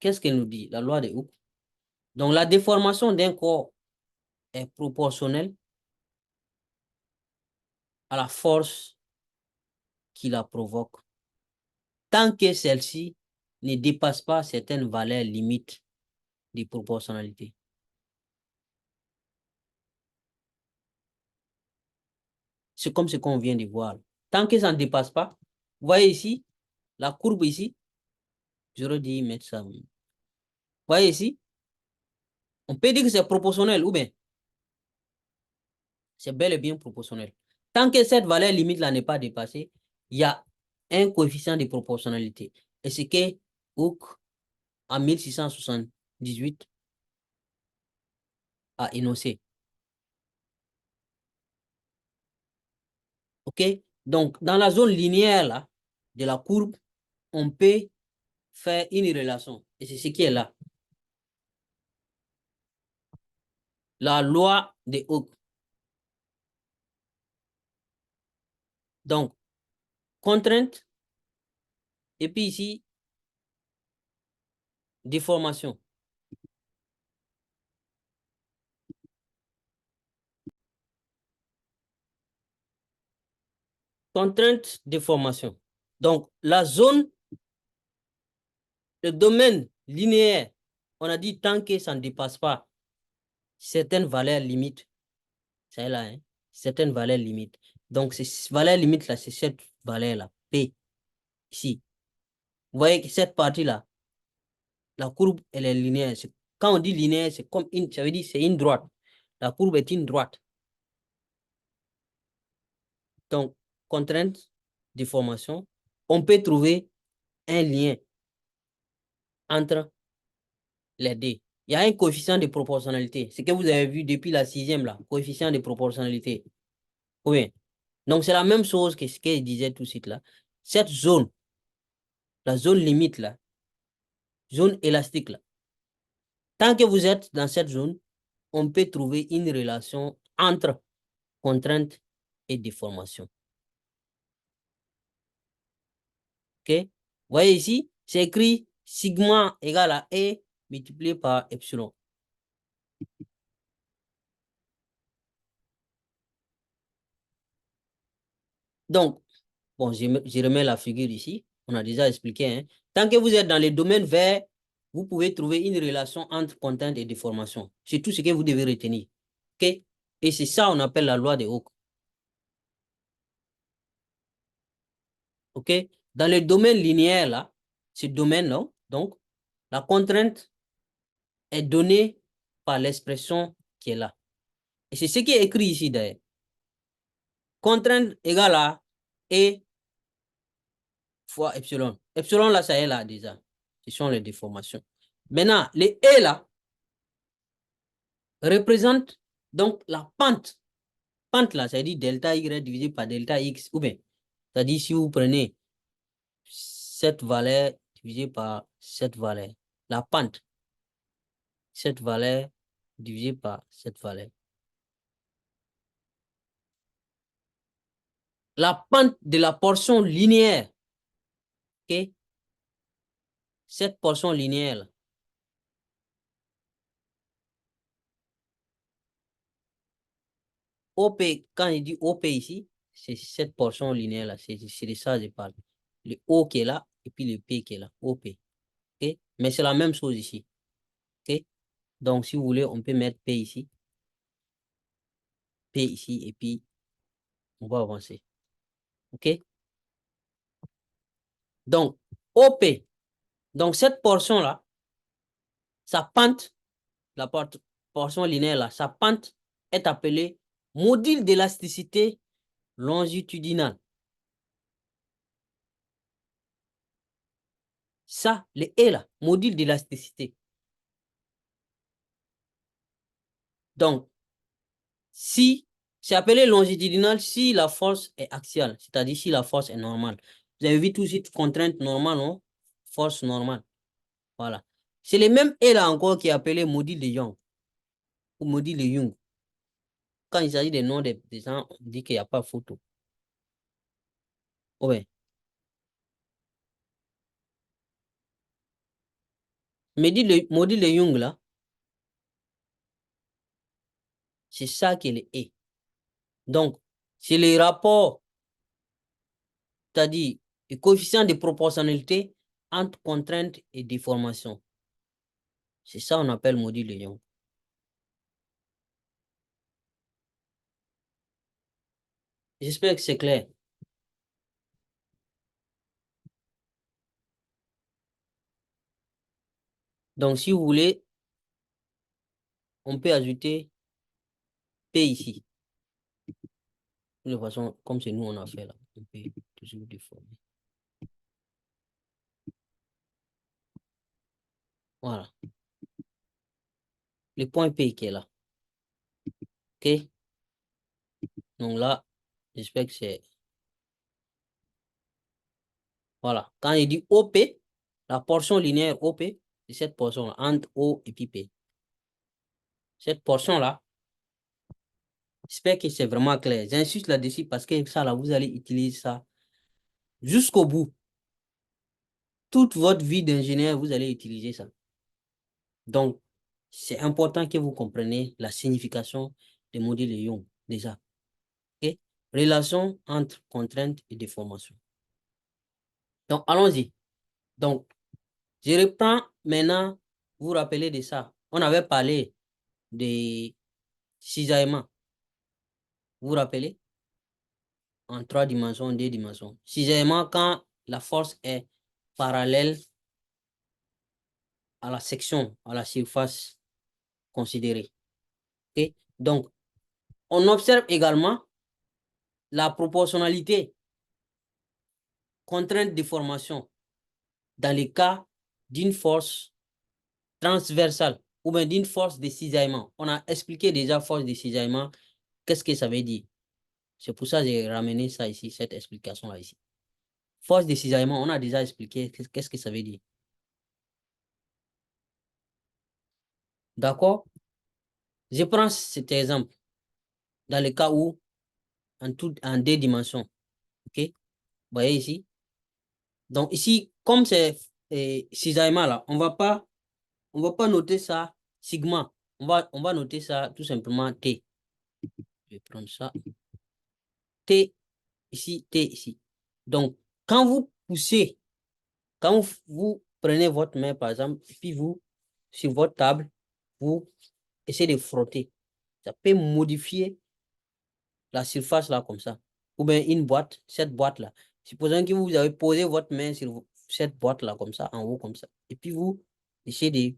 qu'est-ce qu'elle nous dit? La loi de Hooke. Donc, la déformation d'un corps est proportionnelle à la force qui la provoque, tant que celle-ci ne dépasse pas certaines valeurs limites de proportionnalité. C'est comme ce qu'on vient de voir. Tant que ça ne dépasse pas, vous voyez ici, la courbe ici, j'aurais dit mettre ça. Vous voyez ici, on peut dire que c'est proportionnel ou bien c'est bel et bien proportionnel. Tant que cette valeur limite-là n'est pas dépassée, il y a un coefficient de proportionnalité. Et c'est que Hooke, en 1678, a énoncé. OK? Donc, dans la zone linéaire là, de la courbe, on peut faire une relation. Et c'est ce qui est là. La loi de Hooke. Donc, contrainte, et puis ici, déformation. Contrainte, déformation. Donc, la zone, le domaine linéaire, on a dit tant que ça ne dépasse pas certaines valeurs limites, c'est là, hein, certaines valeurs limites. Donc, ces valeurs limites là, c'est cette valeur-là, P, ici. Vous voyez que cette partie-là, la courbe, elle est linéaire. Quand on dit linéaire, c'est comme une, ça veut dire c'est une droite. La courbe est une droite. Donc, contrainte, déformation, on peut trouver un lien entre les deux. Il y a un coefficient de proportionnalité. Ce que vous avez vu depuis la sixième, là, coefficient de proportionnalité. Oui. Donc, c'est la même chose que ce que je disais tout de suite là. Cette zone, la zone limite là, zone élastique là, tant que vous êtes dans cette zone, on peut trouver une relation entre contrainte et déformation. OK? Vous voyez ici, c'est écrit sigma égale à E multiplié par epsilon. Donc, bon, je remets la figure ici. On a déjà expliqué. Hein. Tant que vous êtes dans les domaines verts, vous pouvez trouver une relation entre contrainte et déformation. C'est tout ce que vous devez retenir. OK? Et c'est ça on appelle la loi de Hooke. OK? Dans le domaine linéaire, là, ce domaine-là, donc, la contrainte est donnée par l'expression qui est là. Et c'est ce qui est écrit ici d'ailleurs. Contrainte égale à E fois epsilon. Epsilon, là, ça est là déjà. Ce sont les déformations. Maintenant, les E là représentent donc la pente. Pente là, ça veut dire delta Y divisé par delta X. Ou bien, c'est-à-dire si vous prenez cette valeur divisée par cette valeur, la pente, cette valeur divisée par cette valeur. La pente de la portion linéaire, ok? Cette portion linéaire, OP, quand il dit OP ici, c'est cette portion linéaire-là, c'est de ça que je parle. Le O qui est là, et puis le P qui est là, OP. Ok? Mais c'est la même chose ici. Ok? Donc, si vous voulez, on peut mettre P ici, P ici, et puis on va avancer. OK? Donc, OP. Donc, cette portion-là, sa pente, la portion linéaire là, sa pente est appelée module d'élasticité longitudinale. Ça, le E là, module d'élasticité. Donc, si c'est appelé longitudinal si la force est axiale, c'est-à-dire si la force est normale. Vous avez vu tout de suite contrainte normale, non? Force normale. Voilà. C'est le même E là encore qui est appelé module de Young ou module de Young. Quand il s'agit des noms des gens, on dit qu'il n'y a pas photo. Ouais. Module de Young là, c'est ça qui est le E. Donc, c'est le rapport, c'est-à-dire le coefficient de proportionnalité entre contrainte et déformation. C'est ça qu'on appelle module de Young. J'espère que c'est clair. Donc, si vous voulez, on peut ajouter P ici. De toute façon, comme c'est nous, on a fait là, on peut toujours déformer. Voilà. Le point P qui est là. OK? Donc là, j'espère que c'est... Voilà. Quand il dit OP, la portion linéaire OP, c'est cette portion-là, entre O et puis P. Cette portion-là, j'espère que c'est vraiment clair. J'insiste là-dessus parce que ça, là, vous allez utiliser ça jusqu'au bout. Toute votre vie d'ingénieur, vous allez utiliser ça. Donc, c'est important que vous compreniez la signification des modules de Young, déjà. OK? Relation entre contrainte et déformation. Donc, allons-y. Donc, je reprends maintenant, vous vous rappelez de ça. On avait parlé de cisaillement. Vous vous rappelez? En 3 dimensions, en 2 dimensions. Cisaillement, quand la force est parallèle à la section, à la surface considérée. OK? Donc, on observe également la proportionnalité contrainte déformation dans le cas d'une force transversale ou bien d'une force de cisaillement. On a expliqué déjà force de cisaillement, qu'est-ce que ça veut dire. C'est pour ça que j'ai ramené ça ici, cette explication-là ici. Force de cisaillement, on a déjà expliqué qu'est-ce que ça veut dire. D'accord? Je prends cet exemple dans le cas où, en 2 dimensions. OK? Vous voyez ici? Donc ici, comme c'est cisaillement là, on va pas noter ça sigma. On va noter ça tout simplement T. Je vais prendre ça. T ici, T ici. Donc, quand vous poussez, quand vous prenez votre main, par exemple, et puis vous, sur votre table, vous essayez de frotter. Ça peut modifier la surface là comme ça. Ou bien une boîte, cette boîte-là. Supposons que vous avez posé votre main sur cette boîte-là comme ça, en haut comme ça. Et puis vous essayez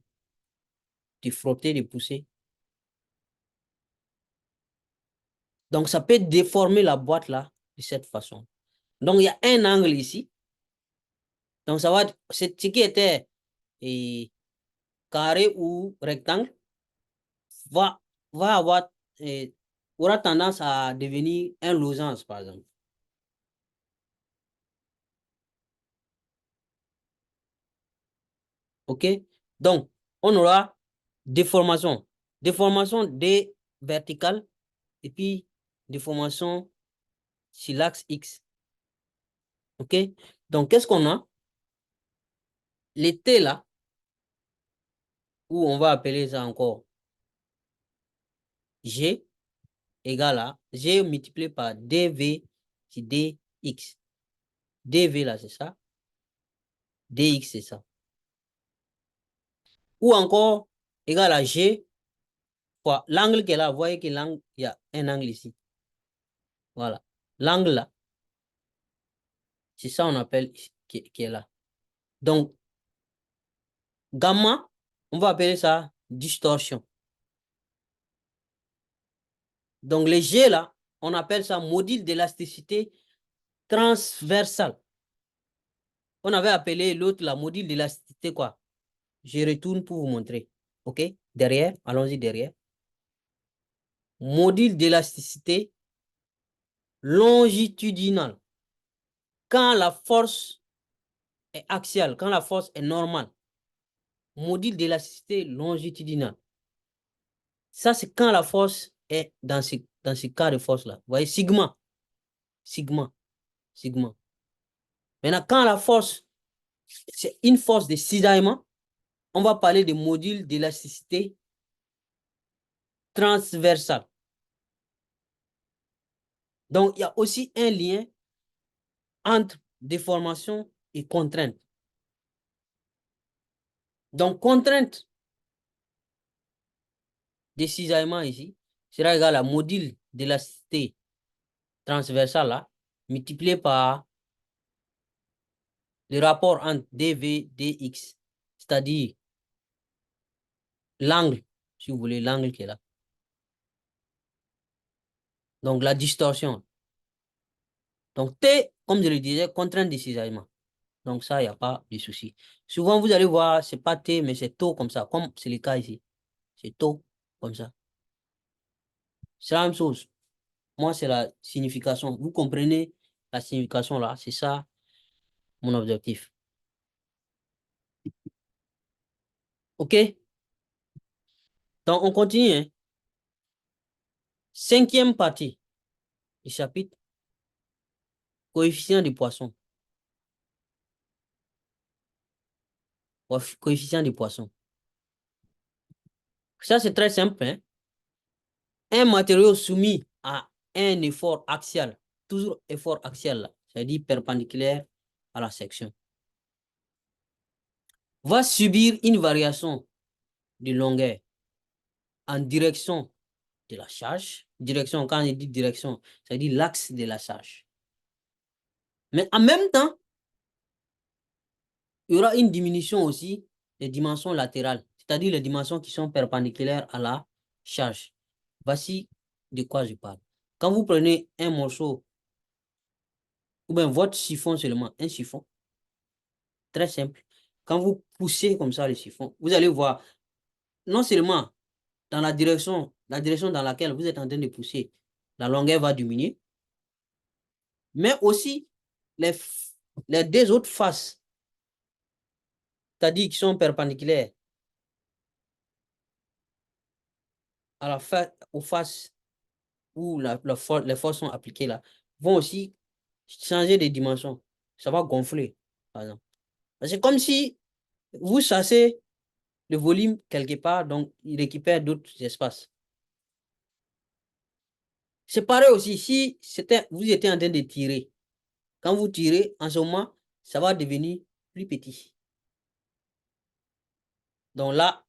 de frotter, de pousser. Donc, ça peut déformer la boîte là de cette façon. Donc, il y a un angle ici. Donc, ça va, ce qui était carré ou rectangle va, va avoir, aura tendance à devenir un losange, par exemple. OK? Donc, on aura déformation. Déformation D verticale et puis déformation sur l'axe X. OK? Donc, qu'est-ce qu'on a? Les T là, où on va appeler ça encore G égale à G multiplié par DV sur DX. DV là, c'est ça. DX, c'est ça. Ou encore égal à G fois l'angle qui est là. Vous voyez que l'angle, il y a un angle ici. Voilà. L'angle là, c'est ça on appelle qui est là. Donc, gamma, on va appeler ça distorsion. Donc, les G là, on appelle ça module d'élasticité transversale. On avait appelé l'autre la module d'élasticité quoi? Je retourne pour vous montrer. OK? Derrière, allons-y derrière. Module d'élasticité longitudinale. Quand la force est axiale, quand la force est normale, module d'élasticité longitudinale. Ça, c'est quand la force est dans ce cas de force-là. Vous voyez, sigma, sigma, sigma. Maintenant, quand la force, c'est une force de cisaillement, on va parler de module d'élasticité transversale. Donc, il y a aussi un lien entre déformation et contrainte. Donc, contrainte de cisaillement ici sera égale à module d'élasticité transversale là, multiplié par le rapport entre DV, DX, c'est-à-dire l'angle, si vous voulez, l'angle qui est là. Donc, la distorsion. Donc, T, comme je le disais, contrainte de cisaillement. Donc, ça, il n'y a pas de souci. Souvent, vous allez voir, c'est pas T, mais c'est taux comme ça, comme c'est le cas ici. C'est taux comme ça. C'est la même chose. Moi, c'est la signification. Vous comprenez la signification là? C'est ça mon objectif. OK? Donc, on continue, hein. Cinquième partie du chapitre, coefficient des poissons. Coefficient des poissons. Ça, c'est très simple, hein. Un matériau soumis à un effort axial, toujours effort axial, là, c'est-à-dire perpendiculaire à la section, va subir une variation de longueur en direction de la charge. Direction, quand je dis direction, c'est-à-dire l'axe de la charge. Mais en même temps, il y aura une diminution aussi des dimensions latérales, c'est-à-dire les dimensions qui sont perpendiculaires à la charge. Voici de quoi je parle. Quand vous prenez un morceau, ou bien votre chiffon seulement, un chiffon, très simple, quand vous poussez comme ça le chiffon, vous allez voir, non seulement dans la direction dans laquelle vous êtes en train de pousser, la longueur va diminuer, mais aussi les, les deux autres faces, c'est-à-dire qui sont perpendiculaires à la aux faces où les forces sont appliquées là, vont aussi changer de dimension. Ça va gonfler, par exemple. C'est comme si vous chassez le volume quelque part, donc il récupère d'autres espaces. C'est pareil aussi, si vous étiez en train de tirer, quand vous tirez, en ce moment, ça va devenir plus petit. Donc là,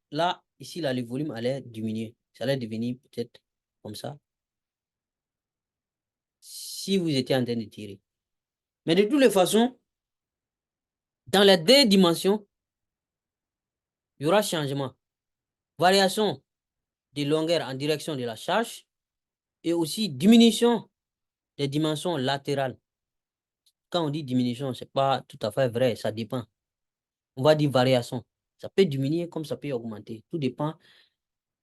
ici, là, le volume allait diminuer. Ça allait devenir peut-être comme ça, si vous étiez en train de tirer. Mais de toutes les façons, dans les deux dimensions, il y aura changement. Variation de longueur en direction de la charge et aussi diminution des dimensions latérales. Quand on dit diminution, ce n'est pas tout à fait vrai, ça dépend. On va dire variation. Ça peut diminuer comme ça peut augmenter. Tout dépend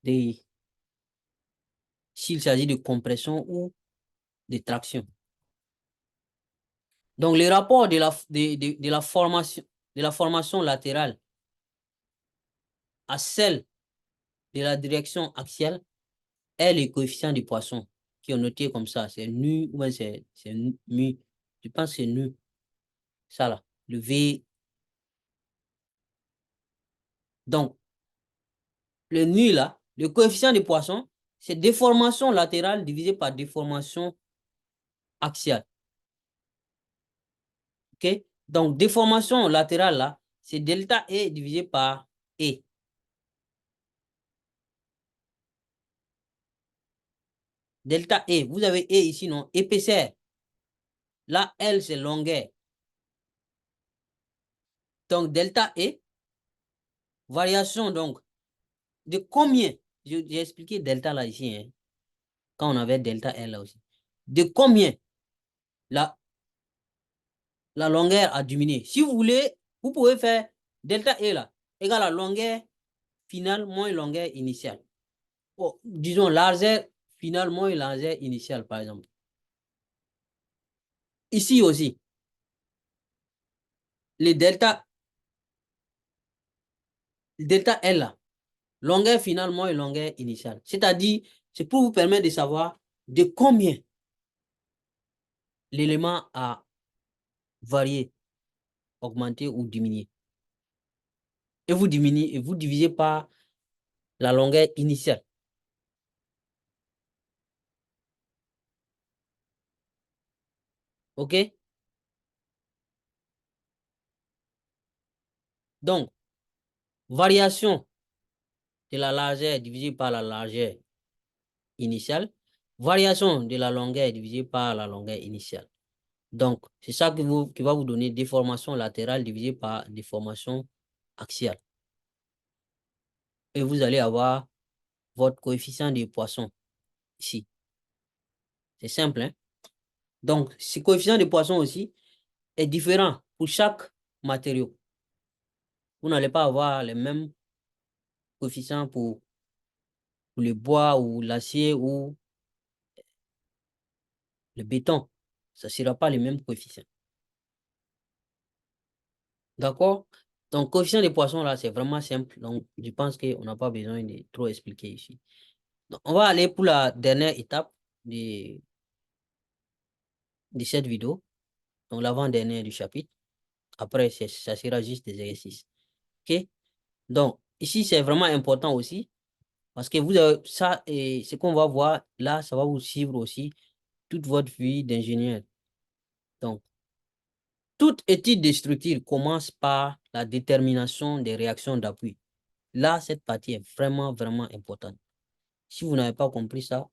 de s'il s'agit de compression ou de traction. Donc, le rapport de la formation latérale à celle de la direction axiale est le coefficient du poisson qui est noté comme ça. C'est nu ou bien c'est mu. Je pense que c'est nu. Ça là, le V. Donc, le nu là, le coefficient du poisson, c'est déformation latérale divisée par déformation axiale. OK? Donc, déformation latérale là, c'est delta E divisé par E. Delta E, vous avez E ici, non? Épaisseur. Là, L, c'est longueur. Donc, delta E, variation, donc, de combien? J'ai expliqué delta là ici, hein, quand on avait delta L là aussi. De combien la, la longueur a diminué? Si vous voulez, vous pouvez faire delta E là, égale à longueur finale moins longueur initiale. Oh, disons largeur finale moins largeur initiale, par exemple. Ici aussi, le delta L là, longueur finale moins longueur initiale. C'est-à-dire, c'est pour vous permettre de savoir de combien l'élément a varié, augmenté ou diminué. Et vous diminuez, et vous divisez par la longueur initiale. OK? Donc, variation de la largeur divisée par la largeur initiale. Variation de la longueur divisée par la longueur initiale. Donc, c'est ça qui va vous donner déformation latérale divisée par déformation axiale. Et vous allez avoir votre coefficient de poisson ici. C'est simple, hein? Donc, ce coefficient de Poisson aussi est différent pour chaque matériau. Vous n'allez pas avoir les mêmes coefficients pour le bois ou l'acier ou le béton. Ça ne sera pas les mêmes coefficients. D'accord? Donc, coefficient de Poisson, là, c'est vraiment simple. Donc, je pense qu'on n'a pas besoin de trop expliquer ici. Donc, on va aller pour la dernière étape de cette vidéo. Donc, l'avant-dernière du chapitre. Après, ça sera juste des exercices. OK? Donc, ici, c'est vraiment important aussi parce que vous avez ça et ce qu'on va voir là, ça va vous suivre aussi toute votre vie d'ingénieur. Donc, toute étude de structure commence par la détermination des réactions d'appui. Là, cette partie est vraiment, vraiment importante. Si vous n'avez pas compris ça,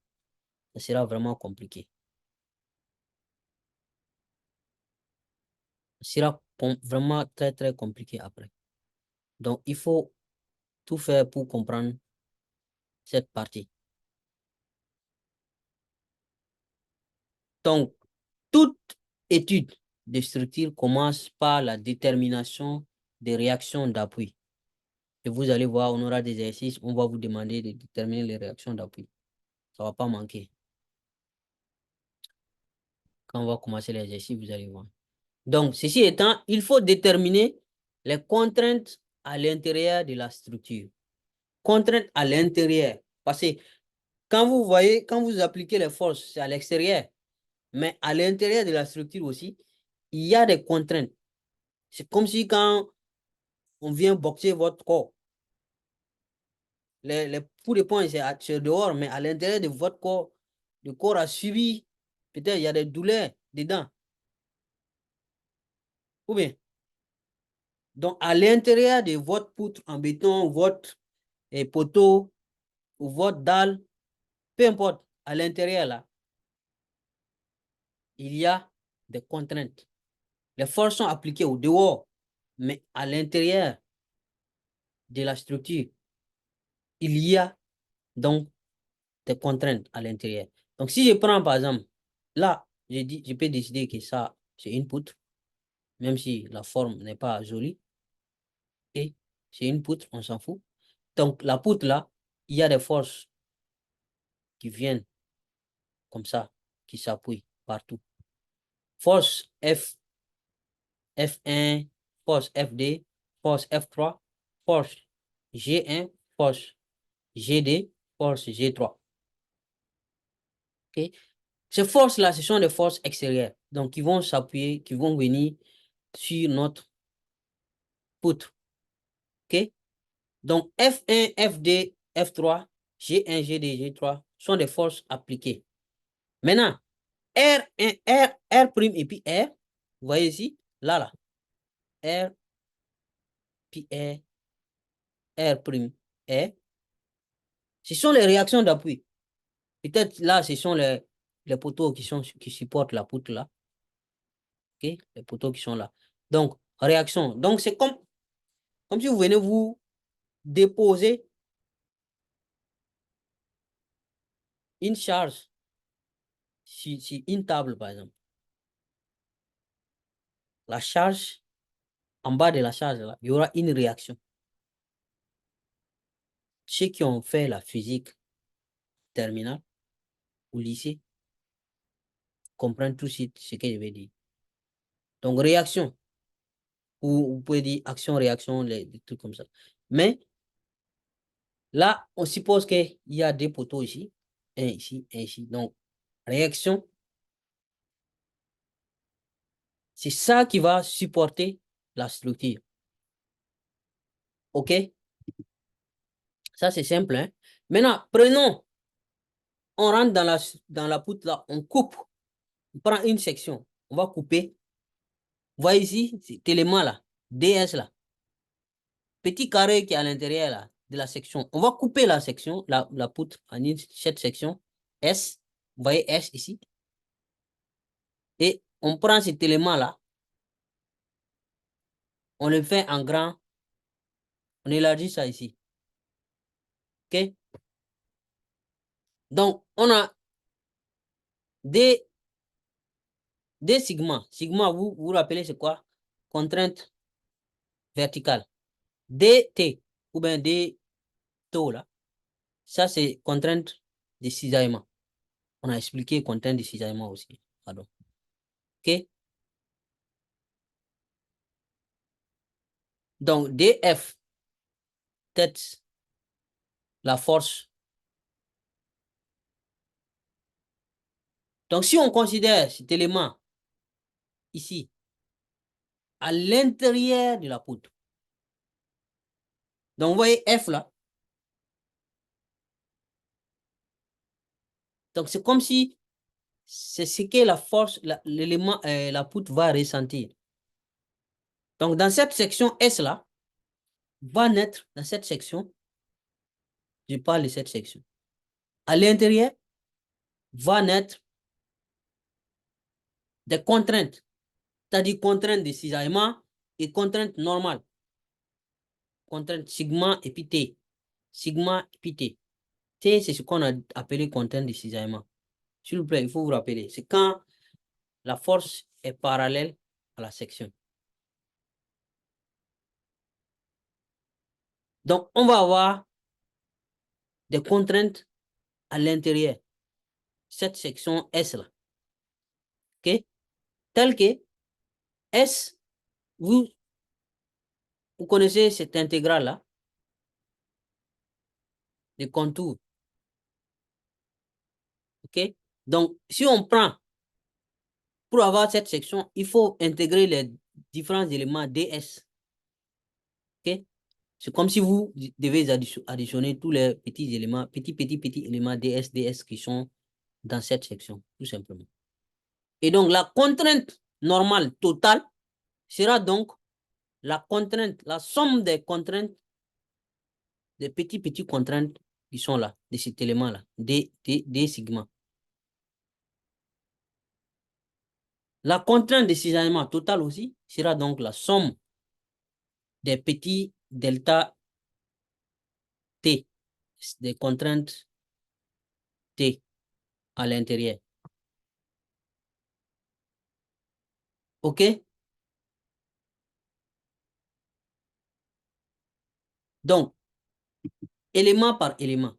ça sera vraiment compliqué. Ça sera vraiment très, très compliqué après. Donc, il faut tout faire pour comprendre cette partie. Donc, toute étude de structure commence par la détermination des réactions d'appui. Et vous allez voir, on aura des exercices, on va vous demander de déterminer les réactions d'appui. Ça ne va pas manquer. Quand on va commencer l'exercice, vous allez voir. Donc, ceci étant, il faut déterminer les contraintes à l'intérieur de la structure. Contraintes à l'intérieur. Parce que quand vous voyez, quand vous appliquez les forces, c'est à l'extérieur. Mais à l'intérieur de la structure aussi, il y a des contraintes. C'est comme si quand on vient boxer votre corps, les coups de poing, c'est dehors, mais à l'intérieur de votre corps, le corps a subi, peut-être il y a des douleurs dedans. Ou bien, donc à l'intérieur de votre poutre en béton, votre poteau ou votre dalle, peu importe, à l'intérieur là, il y a des contraintes. Les forces sont appliquées au dehors, mais à l'intérieur de la structure, il y a donc des contraintes à l'intérieur. Donc, si je prends par exemple, là, je peux décider que ça, c'est une poutre, même si la forme n'est pas jolie, et c'est une poutre, on s'en fout. Donc, la poutre là, il y a des forces qui viennent comme ça, qui s'appuient partout. Force F1, force FD, force F3, force G1, force GD, force G3. OK? Ces forces-là, ce sont des forces extérieures. Donc, qui vont s'appuyer, qui vont venir sur notre poutre. OK? Donc, F1, FD, F3, G1, GD, G3 sont des forces appliquées. Maintenant, R1, R prime et puis R, vous voyez ici, là, R, puis R prime, R, ce sont les réactions d'appui. Peut-être là, ce sont les poteaux qui supportent la poutre là. OK? Les poteaux qui sont là. Donc, réaction. Donc, c'est comme si vous venez vous déposer une charge sur une table, par exemple. La charge, en bas de la charge, là, il y aura une réaction. Ceux qui ont fait la physique terminale au lycée comprennent tout de suite ce que je vais dire. Donc, réaction, ou vous pouvez dire action-réaction, des trucs comme ça. Mais là, on suppose qu'il y a des poteaux ici, un ici, un ici. Donc, réaction, c'est ça qui va supporter la structure. OK? Ça, c'est simple, hein? Maintenant, prenons, on rentre dans la poutre là, on coupe, on prend une section, on va couper. Vous voyez ici, cet élément là, DS là, petit carré qui est à l'intérieur là, de la section. On va couper la section, la poutre en cette section S. Vous voyez S ici. Et on prend cet élément là, on le fait en grand, on élargit ça ici. OK? Donc, on a des D sigma. Sigma, vous vous rappelez, c'est quoi? Contrainte verticale. DT, ou bien D taux, là. Ça, c'est contrainte de cisaillement. On a expliqué contrainte de cisaillement aussi. Pardon. OK? Donc, DF, peut-être la force. Donc, si on considère cet élément ici, à l'intérieur de la poutre. Donc, vous voyez F là. Donc, c'est comme si c'est ce que la force, l'élément, la poutre va ressentir. Donc, dans cette section S là, va naître, dans cette section, je parle de cette section. À l'intérieur, va naître des contraintes, c'est-à-dire contraintes de cisaillement et contraintes normales. Contraintes sigma et puis T. Sigma et puis T. T, c'est ce qu'on a appelé contrainte de cisaillement. S'il vous plaît, il faut vous rappeler. C'est quand la force est parallèle à la section. Donc, on va avoir des contraintes à l'intérieur. Cette section S là. OK? Tel que S, vous connaissez cette intégrale là, des contours. OK? Donc, si on prend, pour avoir cette section, il faut intégrer les différents éléments DS. OK? C'est comme si vous devez additionner tous les petits éléments, petits éléments DS qui sont dans cette section, tout simplement. Et donc, la contrainte normale totale sera donc la contrainte, la somme des contraintes, des petits contraintes qui sont là, de cet élément-là, D sigma. La contrainte de cisaillement totale aussi sera donc la somme des petits delta T, des contraintes T à l'intérieur. OK? Donc, élément par élément,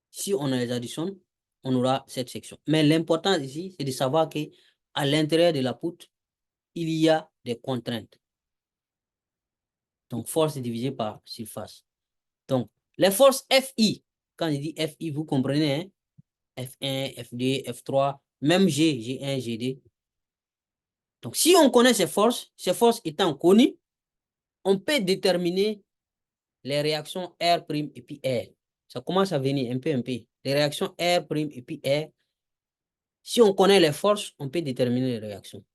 si on les additionne, on aura cette section. Mais l'important ici, c'est de savoir que à l'intérieur de la poutre, il y a des contraintes. Donc, force divisée par surface. Donc, les forces FI, quand je dis FI, vous comprenez, hein? F1, F2, F3, même G, G1, G2. Donc, si on connaît ces forces étant connues, on peut déterminer les réactions R' et puis R. Ça commence à venir un peu. Les réactions R' et puis R. Si on connaît les forces, on peut déterminer les réactions.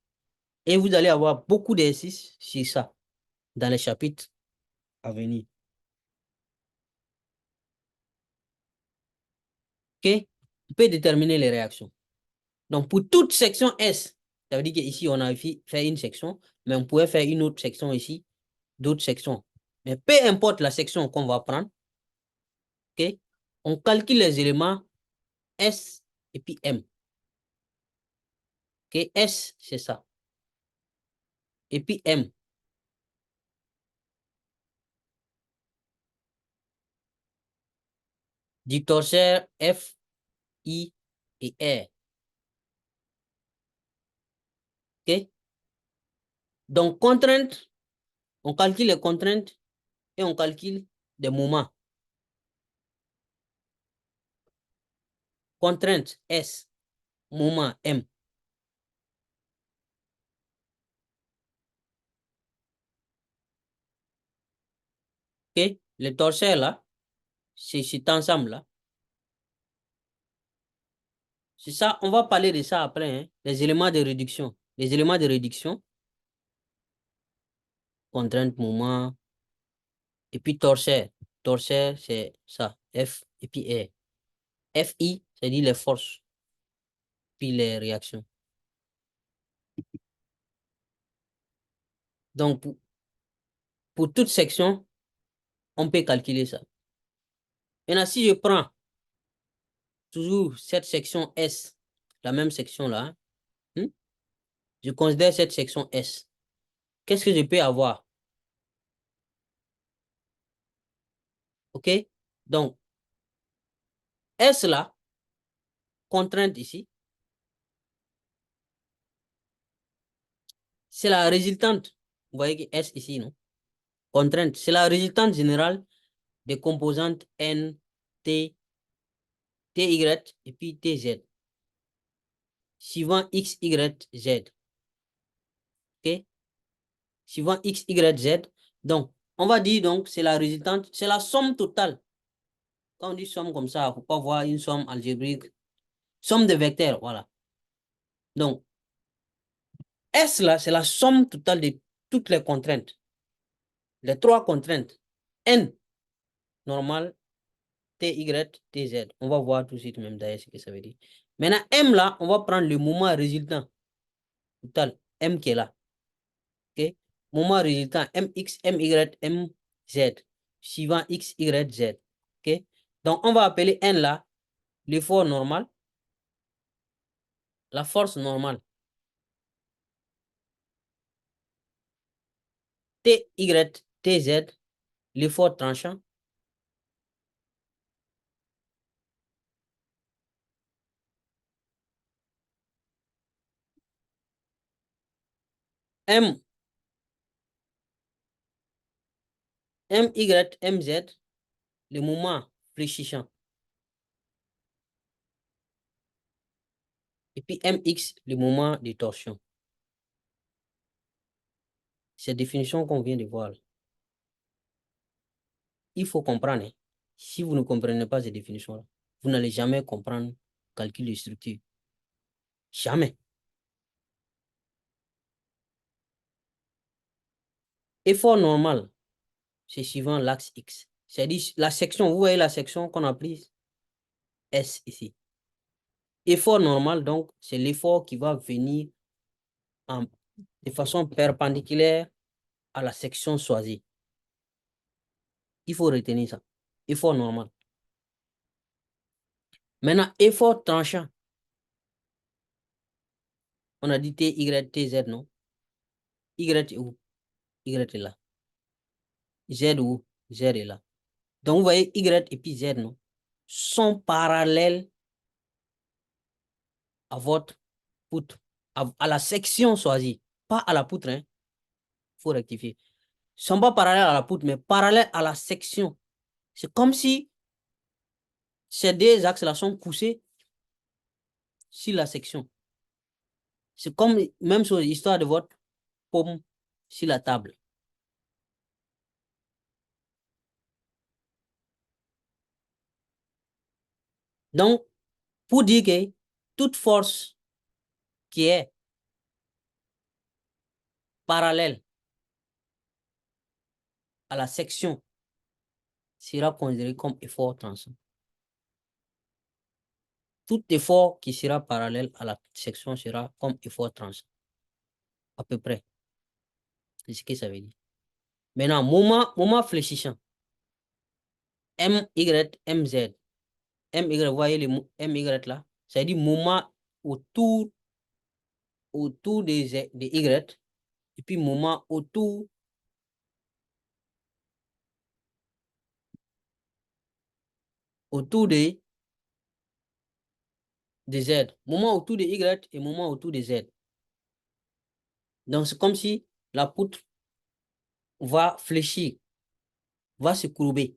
Et vous allez avoir beaucoup d'exercices sur ça dans les chapitres à venir. OK? On peut déterminer les réactions. Donc, pour toute section S, ça veut dire qu'ici, on a fait une section, mais on pourrait faire une autre section ici, d'autres sections. Mais peu importe la section qu'on va prendre, OK? On calcule les éléments S et puis M. OK? S, c'est ça. Et puis M. Du torsaire F, I et R. OK? Donc, contrainte, on calcule les contraintes et on calcule des moments. Contrainte S, moment M. OK? Le torsaire là, c'est cet ensemble-là. C'est ça, on va parler de ça après, hein? Les éléments de réduction. Les éléments de réduction, contrainte, moment, et puis torsaire. Torsaire, c'est ça, F et puis R. FI, c'est-à-dire les forces, puis les réactions. Donc, pour toute section, on peut calculer ça. Maintenant, si je prends toujours cette section S, la même section là, hein, Je considère cette section S. Qu'est-ce que je peux avoir? OK? Donc, S là, contrainte ici, c'est la résultante. Vous voyez que S ici, non? Contrainte, c'est la résultante générale des composantes N, T, TY et puis TZ. Suivant X, Y, Z. OK? Suivant X, Y, Z. Donc, on va dire donc, c'est la résultante, c'est la somme totale. Quand on dit somme comme ça, il ne faut pas voir une somme algébrique. Somme de vecteurs, voilà. Donc, S là, c'est la somme totale de toutes les contraintes. Les trois contraintes. N, normal, TY, TZ. On va voir tout de suite même d'ailleurs ce que ça veut dire. Maintenant, M là, on va prendre le moment résultant total. M qui est là. OK? Moment résultant, MX, MY, MZ. Suivant X, Y, Z. OK? Donc, on va appeler N là l'effort normal, la force normale. TY, TZ, l'effort tranchant. M, MY, MZ, le moment fléchissant. Et puis MX, le moment de torsion. Ces définitions qu'on vient de voir, il faut comprendre, hein. Si vous ne comprenez pas ces définitions-là, vous n'allez jamais comprendre le calcul de structure. Jamais. Effort normal, c'est suivant l'axe X. C'est-à-dire la section, vous voyez la section qu'on a prise S ici. Effort normal, donc, c'est l'effort qui va venir de façon perpendiculaire à la section choisie. Il faut retenir ça. Effort normal. Maintenant, effort tranchant. On a dit T, Y, T, Z, non? Y est où? Y est là. Z où? Z est là. Donc, vous voyez Y et puis Z, non? Sont parallèles à votre poutre, à la section choisie. Pas à la poutre, hein? Il faut rectifier. Ils ne sont pas parallèles à la poutre, mais parallèles à la section. C'est comme si ces deux axes-là sont poussés sur la section. C'est comme, même chose, histoire de votre paume sur la table. Donc, pour dire que toute force qui est parallèle à la section sera considéré comme effort tranchant. Tout effort qui sera parallèle à la section sera comme effort tranchant. À peu près. C'est ce que ça veut dire. Maintenant, moment fléchissant. M, Y, M, Z. M, Y, vous voyez le M, Y là? Ça veut dire moment autour, autour des Y. Et puis moment autour des Z. Moment autour des Y et moment autour des Z. Donc, c'est comme si la poutre va fléchir, va se courber.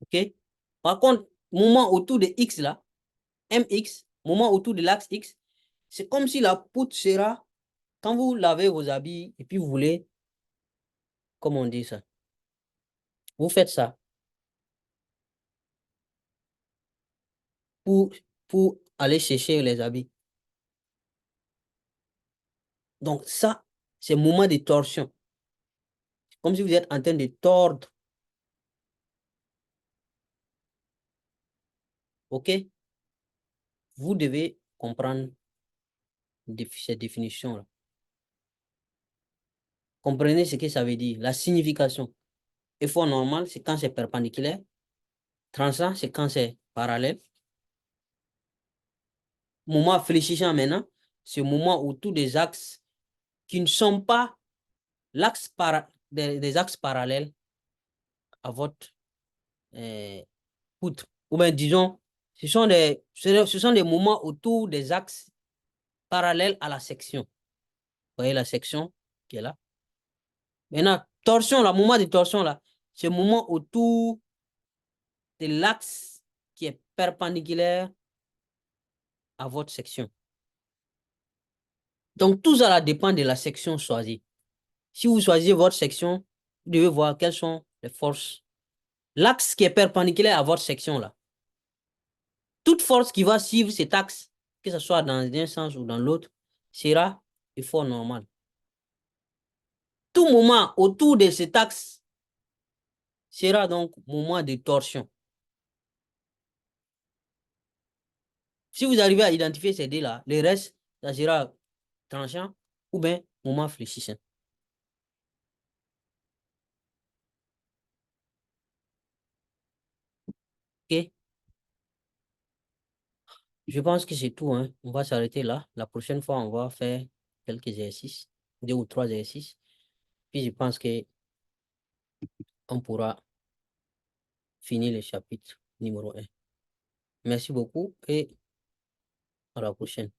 OK? Par contre, moment autour de X là, MX, moment autour de l'axe X, c'est comme si la poutre sera, quand vous lavez vos habits et puis vous voulez, comment on dit ça? Vous faites ça pour, pour aller chercher les habits. Donc, ça, c'est moment de torsion. Comme si vous êtes en train de tordre. OK? Vous devez comprendre ces définitions-là. Comprenez ce que ça veut dire, la signification. Effort normal, c'est quand c'est perpendiculaire. Tranchant, c'est quand c'est parallèle. moment fléchissant maintenant, c'est le moment autour des axes qui ne sont pas des axes parallèles à votre poutre. Ou bien disons, ce sont des moments autour des axes parallèles à la section. Vous voyez la section qui est là. Maintenant, torsion, le moment de torsion, là, c'est le moment autour de l'axe qui est perpendiculaire à votre section. Donc, tout ça dépend de la section choisie. Si vous choisissez votre section, vous devez voir quelles sont les forces. L'axe qui est perpendiculaire à votre section, là. Toute force qui va suivre cet axe, que ce soit dans un sens ou dans l'autre, sera une force normale. Tout moment autour de cet axe sera donc moment de torsion. Si vous arrivez à identifier ces deux-là, le reste, ça sera tranchant ou bien moment fléchissant. OK? Je pense que c'est tout, hein. On va s'arrêter là. La prochaine fois, on va faire quelques exercices, 2 ou 3 exercices. Puis je pense que on pourra finir le chapitre numéro 1. Merci beaucoup et à la prochaine.